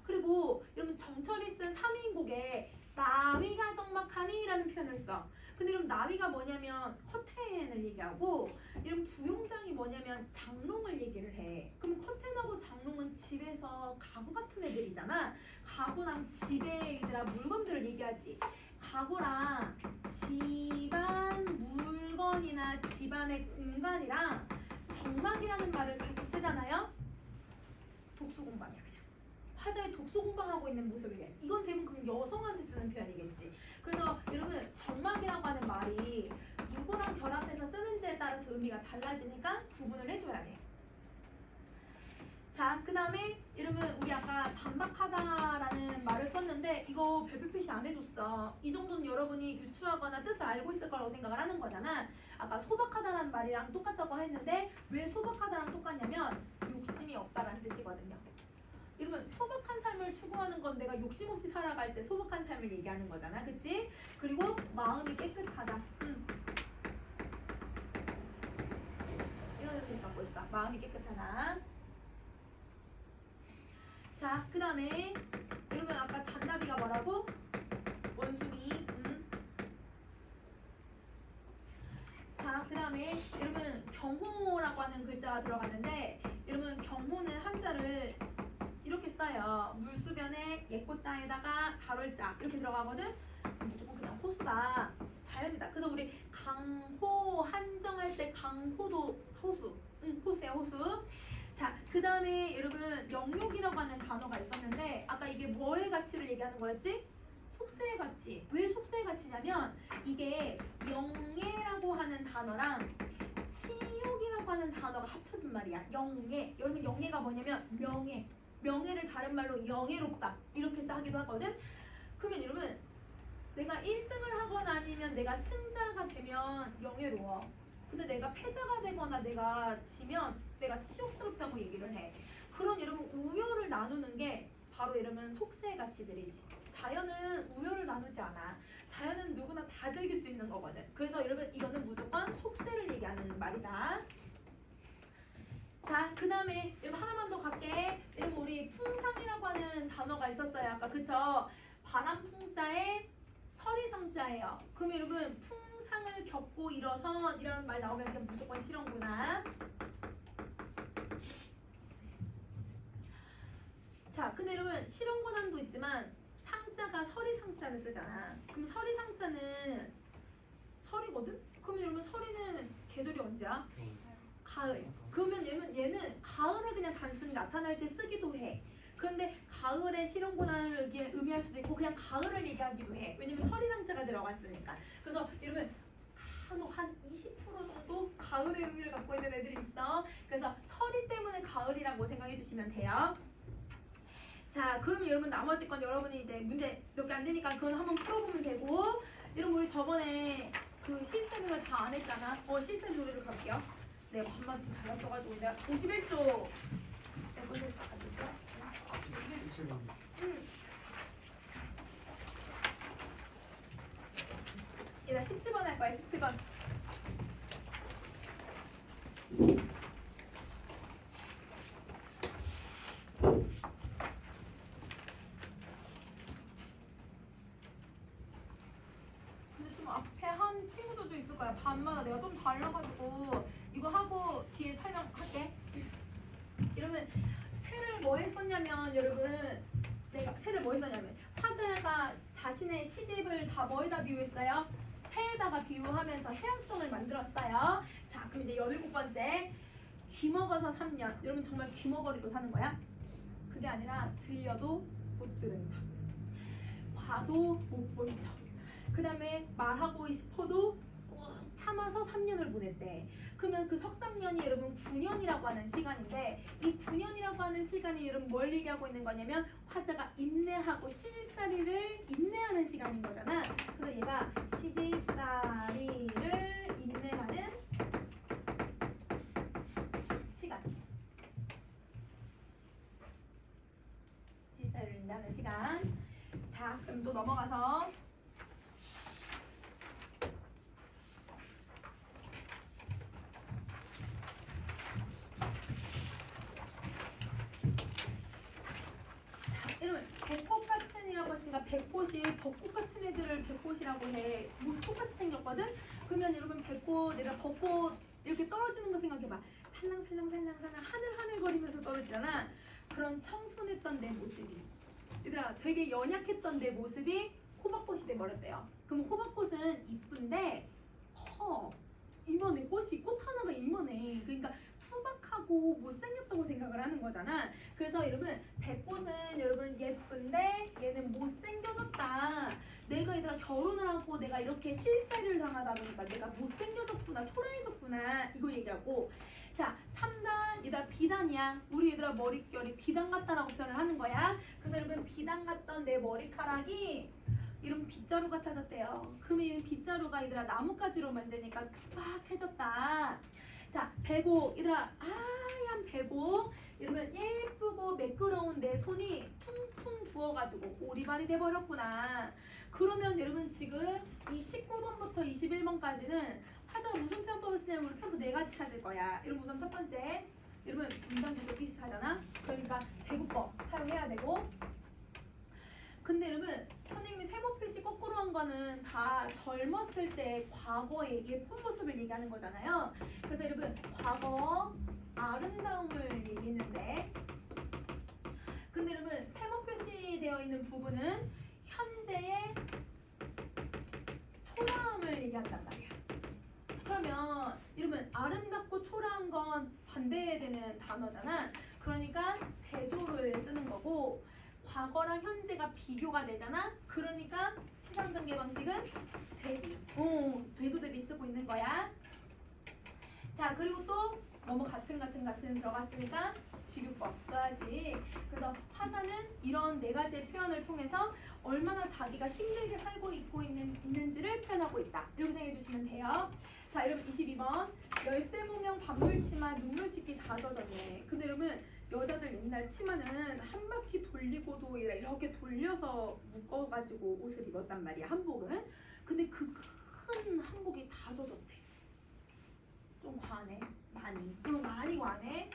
A: 그리고 여러분 정철이 쓴 3인국에 나위가 적막하니라는 표현을 써. 근데 여러분 나위가 뭐냐면 커튼을 얘기하고 여러분 부용장이 뭐냐면 장롱을 얘기를 해. 그럼 커튼하고 장롱은 집에서 가구 같은 애들이잖아. 가구랑 집에 얘들아 물건들을 얘기하지. 가구랑 집안 물건이나 집안의 공간이랑 적막이라는 말을 같이 쓰잖아요. 독서 공방이야 그냥. 화자의 독서 공방하고 있는 모습을 해. 이건 대부분 그냥 여성한테 쓰는 표현이겠지. 그래서 여러분 적막이라고 하는 말이 누구랑 결합해서 쓰는지에 따라서 의미가 달라지니까 구분을 해줘야 돼. 자, 그 다음에 이러면 우리 아까 단박하다라는 말을 썼는데 이거 별표 표시 안 해줬어. 이 정도는 여러분이 유추하거나 뜻을 알고 있을 거라고 생각을 하는 거잖아. 아까 소박하다라는 말이랑 똑같다고 했는데 왜 소박하다랑 똑같냐면 욕심이 없다라는 뜻이거든요. 이러면 소박한 삶을 추구하는 건 내가 욕심 없이 살아갈 때 소박한 삶을 얘기하는 거잖아. 그치? 그리고 마음이 깨끗하다. 이런 의미를 갖고 있어. 마음이 깨끗하다. 자, 그 다음에 여러분 아까 잔나비가 뭐라고? 원숭이. 자, 그 다음에 여러분 경호라고 하는 글자가 들어갔는데 여러분 경호는 한자를 이렇게 써요. 물수변에 예꼬자에다가 가롤자 이렇게 들어가거든. 무조건 그냥 호수다. 자연이다. 그래서 우리 강호 한정할 때 강호도 호수. 호수야 호수. 자, 그 다음에 여러분 영욕이라고 하는 단어가 있었는데 아까 이게 뭐의 가치를 얘기하는 거였지? 속세의 가치. 왜 속세의 가치냐면 이게 영예라고 하는 단어랑 치욕이라고 하는 단어가 합쳐진 말이야. 영예. 여러분 영예가 뭐냐면 명예. 명예를 다른 말로 영예롭다 이렇게 하기도 하거든. 그러면 여러분 내가 1등을 하거나 아니면 내가 승자가 되면 영예로워. 근데 내가 패자가 되거나 내가 지면 내가 치욕스럽다고 얘기를 해. 그런 여러분 우열을 나누는 게 바로 이러면 속세의 가치들이지. 자연은 우열을 나누지 않아. 자연은 누구나 다 즐길 수 있는 거거든. 그래서 여러분 이거는 무조건 속세를 얘기하는 말이다. 자, 그 다음에 여러분 하나만 더 갈게. 여러분 우리 풍상이라고 하는 단어가 있었어요. 아까 그쵸? 바람풍자에 서리상자예요. 그럼 여러분 풍상을 겪고 일어선 이런 말 나오면 그냥 무조건 실언구나. 자, 근데 여러분 실언구난도 있지만 상자가 서리상자를 쓰잖아. 그럼 서리상자는 설이거든? 그럼 여러분 설이는 계절이 언제야? 가을. 그러면 얘는 가을을 그냥 단순히 나타날 때 쓰기도 해. 그런데 가을에 실온고난을 의미할 수도 있고 그냥 가을을 얘기하기도 해. 왜냐면 서리상자가 들어갔으니까. 그래서 여러분 간혹 한 20% 정도 가을의 의미를 갖고 있는 애들이 있어. 그래서 서리 때문에 가을이라고 생각해 주시면 돼요. 자, 그러면 여러분 나머지 건 여러분이 이제 문제 몇 개 안 되니까 그건 한번 풀어보면 되고. 여러분 우리 저번에 그 실습을 다 안 했잖아. 실습 노래를 갈게요. 내가 반만 좀 달라져가지고 내가 51조 내 것을 가져올까? 얘나 17번 할 거야. 17번. 근데 좀 앞에 한 친구들도 있을 거야. 반마다 내가 좀 달라가지고 이거 하고 뒤에 설명할게. 이러면 새를 뭐 했었냐면 여러분 내가 새를 뭐 했었냐면 화자가 자신의 시집을 다 뭐에다 비유했어요? 새에다가 비유하면서 해양성을 만들었어요. 자, 그럼 이제 17번째 귀먹어서 3년. 여러분 정말 귀머거리로 사는 거야? 그게 아니라 들려도 못 들은 척, 봐도 못 본 척, 그 다음에 말하고 싶어도 꾹 참아서 3년을 보냈대. 그러면 그 석삼년이 여러분 9년이라고 하는 시간인데 이 9년이라고 하는 시간이 여러분 뭘 얘기하고 있는 거냐면 화자가 인내하고 시집살이를 인내하는 시간인 거잖아. 그래서 얘가 시집살이를 인내하는 시간. 시집살이를 인내하는 시간. 자, 그럼 또 넘어가서 이러면 백꽃 같은 이라고 했으니까 백꽃이 벚꽃 같은 애들을 백꽃이라고 해. 뭐 똑같이 생겼거든? 그러면 여러분 백꽃, 내가 벚꽃 이렇게 떨어지는 거 생각해봐. 살랑살랑살랑살랑 하늘하늘거리면서 떨어지잖아. 그런 청순했던 내 모습이 얘들아 되게 연약했던 내 모습이 호박꽃이 돼버렸대요. 그럼 호박꽃은 이쁜데 커. 이만해. 꽃이 꽃 하나가 이만해. 그러니까 투박하고 못생겼다고 생각을 하는 거잖아. 그래서 여러분 백꽃은 여러분 예쁜데 얘는 못생겨졌다. 내가 얘들아 결혼을 하고 내가 이렇게 실세를 당하다 보니까 내가 못생겨졌구나, 초라해졌구나 이거 얘기하고. 자, 3단 얘들아 비단이야. 우리 얘들아 머릿결이 비단 같다라고 표현을 하는 거야. 그래서 여러분 비단 같던 내 머리카락이 이런 빗자루 같아졌대요. 그러면 이 빗자루가 얘들아 나뭇가지로 만드니까 투박해졌다. 자, 배고 얘들아 하얀 배고 이러면 예쁘고 매끄러운 내 손이 퉁퉁 부어가지고 오리발이 돼버렸구나. 그러면 여러분 지금 이 19번부터 21번까지는 화자가 무슨 편법을 쓰냐면 우리 편법 4가지 찾을 거야. 여러분 우선 첫 번째 여러분 문장 구조 비슷하잖아. 그러니까 대구법 사용해야 되고. 근데 여러분 선생님이 세모 표시 거꾸로 한 거는 다 젊었을 때 과거의 예쁜 모습을 얘기하는 거잖아요. 그래서 여러분 과거 아름다움을 얘기했는데 근데 여러분 세모 표시되어 있는 부분은 현재의 초라함을 얘기한단 말이야. 그러면 여러분 아름답고 초라한 건 반대되는 단어잖아. 그러니까 대조를 쓰는 거고 과거랑 현재가 비교가 되잖아. 그러니까 시상전개 방식은 대비. 대조 대비 쓰고 있는 거야. 자, 그리고 또 너무 같은 들어갔으니까 직유법 써야지. 그래서 화자는 이런 4가지의 표현을 통해서 얼마나 자기가 힘들게 살고 있는지를 표현하고 있다. 이렇게 생각해 주시면 돼요. 자, 여러분 22번 열쇠 무명 반물치마 눈물 씻기 다 젖었네. 근데 여러분 여자들 옛날 치마는 한 바퀴 돌리고도 이렇게 돌려서 묶어가지고 옷을 입었단 말이야, 한복은. 근데 그 큰 한복이 다 젖었대. 좀 과하네, 많이. 많이 과하네.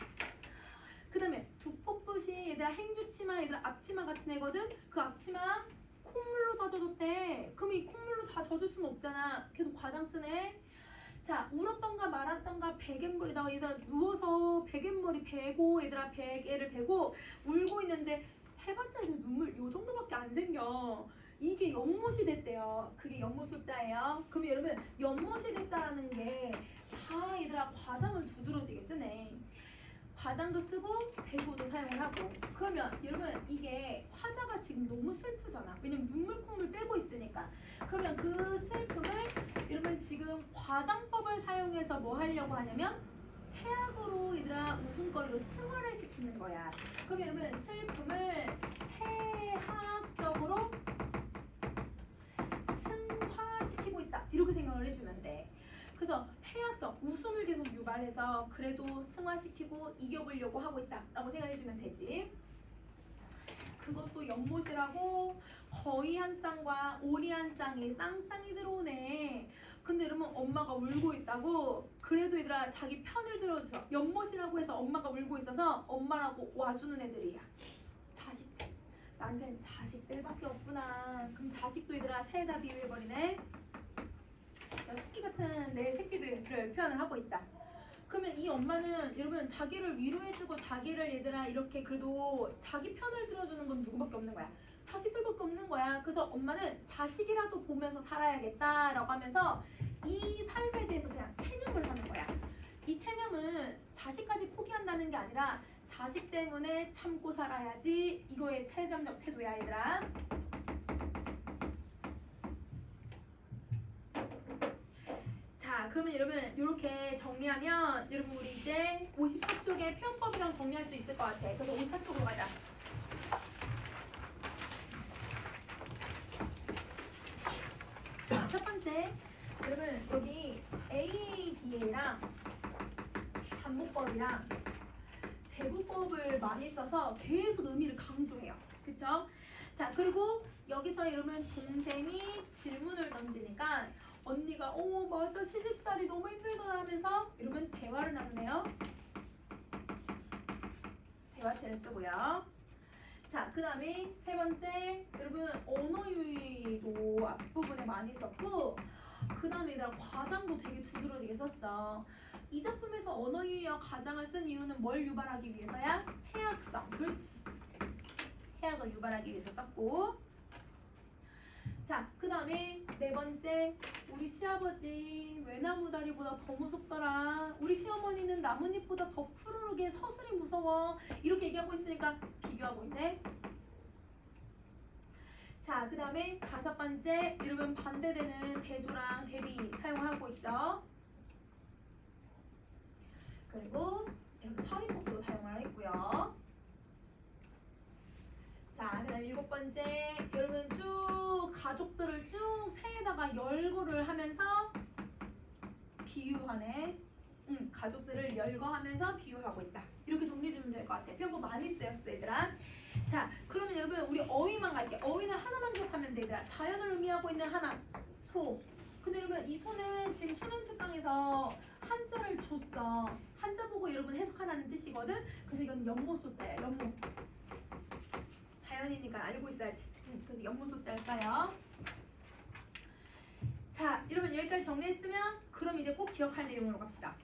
A: 그 다음에 두포풋이 얘들아 행주치마, 얘들아 앞치마 같은 애거든. 그 앞치마 콧물로 다 젖었대. 그럼 이 콧물로 다 젖을 수는 없잖아. 계속 과장 쓰네. 자, 울었던가 말았던가 베갯머리다가 얘들아 누워서 베갯머리 베고 얘들아 베개를 베고 울고 있는데 해봤자 애들 눈물 요 정도밖에 안 생겨. 이게 연못이 됐대요. 그게 연못 숫자예요. 그럼 여러분 연못이 됐다라는 게 다 얘들아 과장을 두드러지게 쓰네. 과장도 쓰고 대구도 사용을 하고. 그러면 여러분 이게 화자가 지금 너무 슬프잖아. 왜냐면 눈물 콧물 빼고 있으니까. 그러면 그 슬픔을 여러분 지금 과장법을 사용해서 뭐 하려고 하냐면 해악으로 얘들아 웃음거리로 승화를 시키는 거야. 그럼 여러분 슬픔을 해학적으로 승화시키고 있다. 이렇게 생각을 해주면 돼. 그래서 해악성, 웃음을 계속 유발해서 그래도 승화시키고 이겨보려고 하고 있다 라고 생각해주면 되지. 그것도 연못이라고 거의 한 쌍과 오리 한 쌍이 쌍쌍이 들어오네. 근데 여러분 엄마가 울고 있다고 그래도 얘들아 자기 편을 들어줘서 연못이라고 해서 엄마가 울고 있어서 엄마라고 와주는 애들이야. 자식들. 나한테는 자식들밖에 없구나. 그럼 자식도 얘들아 새에다 비유해버리네. 토끼 같은 내 새끼들을 표현을 하고 있다. 그러면 이 엄마는 여러분 자기를 위로해주고 자기를 얘들아 이렇게 그래도 자기 편을 들어주는 건 누구밖에 없는 거야. 자식들밖에 없는 거야. 그래서 엄마는 자식이라도 보면서 살아야겠다라고 하면서 이 삶에 대해서 그냥 체념을 하는 거야. 이 체념은 자식까지 포기한다는 게 아니라 자식 때문에 참고 살아야지 이거의 체념적 태도야 얘들아. 자, 그러면 여러분 이렇게 정리하면 여러분 우리 이제 54쪽의 표현법이랑 정리할 수 있을 것 같아. 그래서 54쪽으로 가자. 첫 번째, 여러분 여기 AADA랑 반복법이랑 대부법을 많이 써서 계속 의미를 강조해요. 그쵸? 자, 그리고 여기서 여러분 동생이 질문을 던지니까 언니가 맞아 시집살이 너무 힘들더라 하면서 여러분 대화를 나누네요. 대화체를 쓰고요. 자, 그 다음에 세 번째 여러분 언어유희도 앞부분에 많이 썼고 그 다음에 얘들아 과장도 되게 두드러지게 썼어. 이 작품에서 언어유희와 과장을 쓴 이유는 뭘 유발하기 위해서야? 해악성. 그렇지. 해악을 유발하기 위해서 썼고. 자, 그 다음에 네 번째 우리 시아버지 외나무다리보다 더 무섭더라. 우리 시어머니는 나뭇잎보다 더 푸르르게 서슬이 무서워. 이렇게 얘기하고 있으니까 비교하고 있네. 자, 그 다음에 다섯 번째 여러분 반대되는 대조랑 대비 사용하고 있죠. 그리고 서리법도 사용을 했고요. 자, 그 다음에 일곱 번째 여러분 쭉 가족들을 쭉 새에다가 열거를 하면서 비유하네. 가족들을 열거하면서 비유하고 있다. 이렇게 정리해주면 될 것 같아. 표현법 많이 쓰였어 얘들아. 자, 그러면 여러분 우리 어휘만 갈게. 어휘는 하나만 기억하면 돼 얘들아. 자연을 의미하고 있는 하나, 소. 근데 여러분 이 소는 지금 수능 특강에서 한자를 줬어. 한자 보고 여러분 해석하라는 뜻이거든. 그래서 이건 연못소자야. 연못. 자연이니까 알고 있어야지. 그래서 연못소자를 써요. 자, 여러분 여기까지 정리했으면 그럼 이제 꼭 기억할 내용으로 갑시다.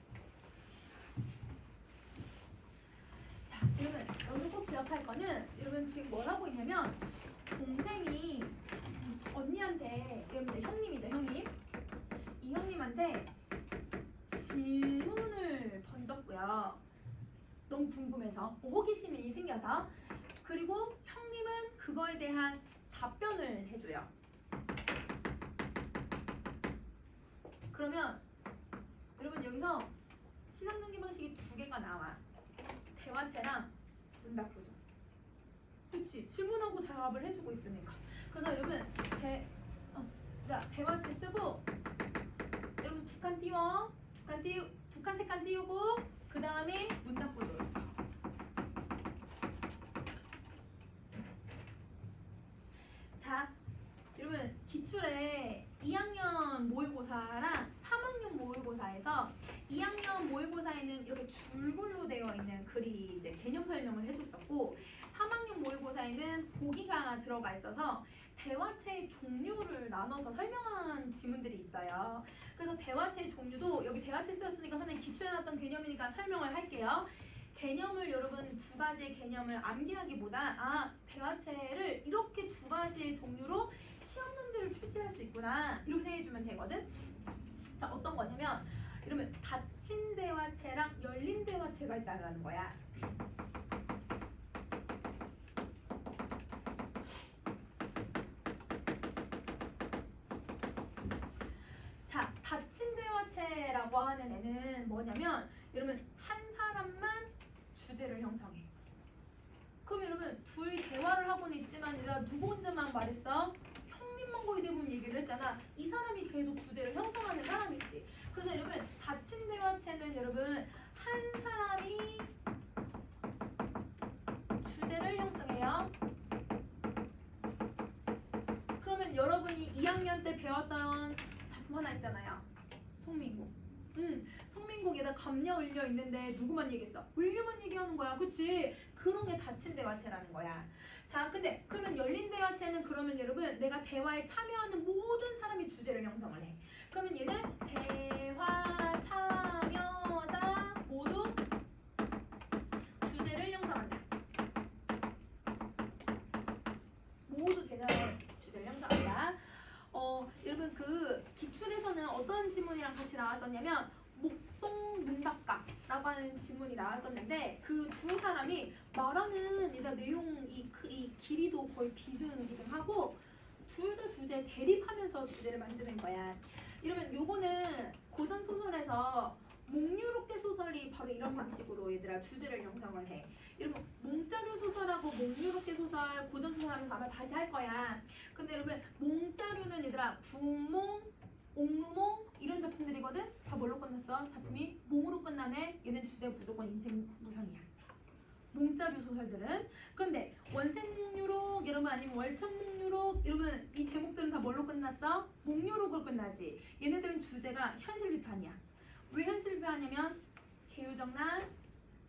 A: 자, 여러분 여기 꼭 기억할 거는 여러분 지금 뭘 하고 있냐면 동생이 언니한테 여러분들 형님이죠, 형님. 이 형님한테 질문을 던졌고요. 너무 궁금해서 호기심이 생겨서. 그리고 형님은 그거에 대한 답변을 해줘요. 그러면 여러분 여기서 시상 전개 방식이 두 개가 나와. 대화체랑 문답 구조. 그치? 질문하고 대답을 해주고 있으니까. 그래서 여러분 대화체 쓰고 여러분 두 칸 띄워. 두 칸 세 칸 띄우고 그 다음에 문답 구조 있어. 모의고사에는 이렇게 줄글로 되어 있는 글이 이제 개념 설명을 해줬었고 3학년 모의고사에는 보기가 들어가 있어서 대화체의 종류를 나눠서 설명한 지문들이 있어요. 그래서 대화체의 종류도 여기 대화체 쓰였으니까 선생님 기초해놨던 개념이니까 설명을 할게요. 개념을 여러분 두 가지의 개념을 암기하기보다 대화체를 이렇게 두 가지의 종류로 시험 문제를 출제할 수 있구나 이렇게 생각해주면 되거든. 자, 어떤 거냐면 이러면 닫힌 대화체랑 열린 대화체가 있다는 거야. 자, 닫힌 대화체라고 하는 애는 뭐냐면 여러분 한 사람만 주제를 형성해. 그럼 여러분 둘이 대화를 하고는 있지만 얘들아 누구 혼자만 말했어? 형님만 거의 대부분 얘기를 했잖아. 이 사람이 계속 주제를 형성하는 사람이지. 그래서 여러분 닫힌 대화체는 여러분 한 사람이 주제를 형성해요. 그러면 여러분이 2학년 때 배웠던 작품 하나 있잖아요. 송민국. 송민국에다 감냐 을려 있는데 누구만 얘기했어? 을려만 얘기하는 거야. 그치? 그런 게 닫힌 대화체라는 거야. 자, 근데 그러면 열린 대화체는 그러면 여러분 내가 대화에 참여하는 모든 사람이 주제를 형성을 해. 그러면 얘는 대화 참여자 모두 주제를 형성한다. 모두 대화 주제를 형성한다. 여러분 그 기출에서는 어떤 지문이랑 같이 나왔었냐면 목동문답가라고 하는 지문이 나왔었는데 그 두 사람이 말하는 내용 이 길이도 거의 비등비등하고 둘 다 주제 대립하면서 주제를 만드는 거야. 이러면 요거는 고전 소설에서 몽유롭게 소설이 바로 이런 방식으로 얘들아 주제를 형성을 해. 여러분 몽자료 소설하고 몽유롭게 소설 고전 소설은 아마 다시 할 거야. 근데 여러분 몽자료는 얘들아 구몽, 옥루몽 이런 작품들이거든. 다 뭘로 끝났어? 작품이 몽으로 끝나네. 얘는 주제 무조건 인생 무상이야. 몽자료 소설들은. 그런데 원생몽유록 여러분 아니면 월천몽유록 여러분 이 제목들은 다 뭘로 끝났어? 몽유록으로 끝나지. 얘네들은 주제가 현실 비판이야. 왜 현실 비판이냐면 개유정난,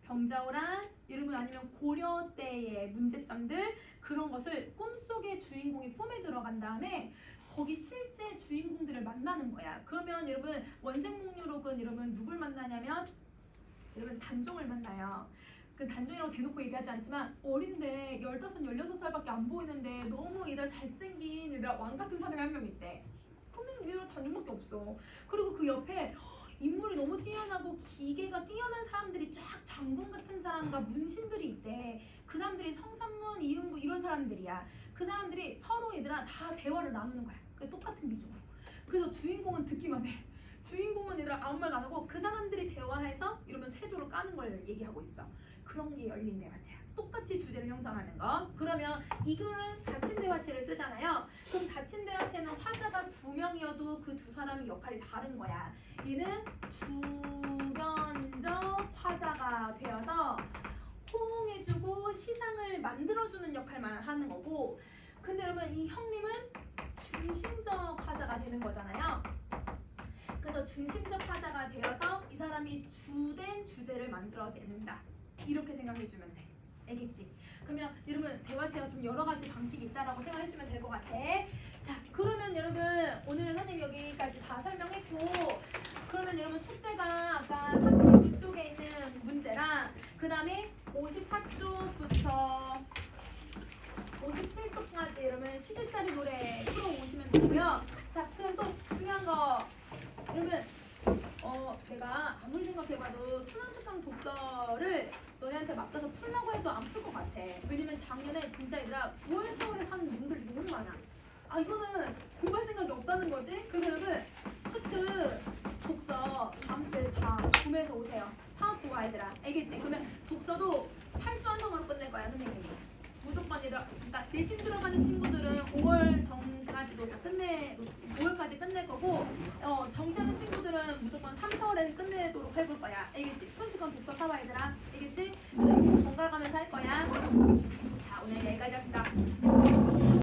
A: 병자호란 여러분 아니면 고려 때의 문제점들 그런 것을 꿈속의 주인공이 꿈에 들어간 다음에 거기 실제 주인공들을 만나는 거야. 그러면 여러분 원생몽유록은 여러분 누굴 만나냐면 여러분 단종을 만나요. 그 단종이라고 대놓고 얘기하지 않지만 어린데 15, 16살밖에 안 보이는데 너무 얘들 잘생긴 얘들 왕 같은 사람이 한 명 있대. 그러면 얘들 단종밖에 없어. 그리고 그 옆에 인물이 너무 뛰어나고 기계가 뛰어난 사람들이 쫙 장군 같은 사람과 문신들이 있대. 그 사람들이 성삼문, 이응부 이런 사람들이야. 그 사람들이 서로 얘들아 다 대화를 나누는 거야. 그 똑같은 비중으로. 그래서 주인공은 듣기만 해. 주인공은 얘들아 아무 말도 안 하고 그 사람들이 대화해서 이러면 세조를 까는 걸 얘기하고 있어. 그런 게 열린 대화체야. 똑같이 주제를 형성하는 거. 그러면 이 글은 닫힌 대화체를 쓰잖아요. 그럼 닫힌 대화체는 화자가 2명이어도 그 두 사람의 역할이 다른 거야. 얘는 주변적 화자가 되어서 호응해주고 시상을 만들어주는 역할만 하는 거고, 근데 여러분 이 형님은 중심적 화자가 되는 거잖아요. 그래서 중심적 화자가 되어서 이 사람이 주된 주제를 만들어내는다. 이렇게 생각해주면 돼. 알겠지? 그러면 여러분 대화체가 좀 여러 가지 방식이 있다라고 생각해주면 될 것 같아. 자, 그러면 여러분 오늘은 선생님 여기까지 다 설명했고, 그러면 여러분 숙제가 아까 39쪽에 있는 문제랑 그 다음에 54쪽부터 57쪽까지 여러분 시집살이 노래 풀어오시면 되고요. 자, 그럼 또 중요한 거 여러분 내가 아무리 생각해봐도 수능특강 독서를 너네한테 맡겨서 풀라고 해도 안 풀 것 같아. 왜냐면 작년에 진짜 얘들아 9월, 10월에 사는 놈들이 너무 많아. 이거는 공부할 생각이 없다는 거지? 그래서 여러분 수트 독서 다음 주에 다 구매해서 오세요. 사업도 와 얘들아. 알겠지? 그러면 독서도 8주 한동안 끝낼 거야 선생님이. 무조건 얘들아, 그러니까 내신 들어가는 친구들은 5월 전까지도 다 5월까지 끝낼 거고 정시하는 친구들은 무조건 3, 4월에 끝내도록 해볼 거야. 알겠지?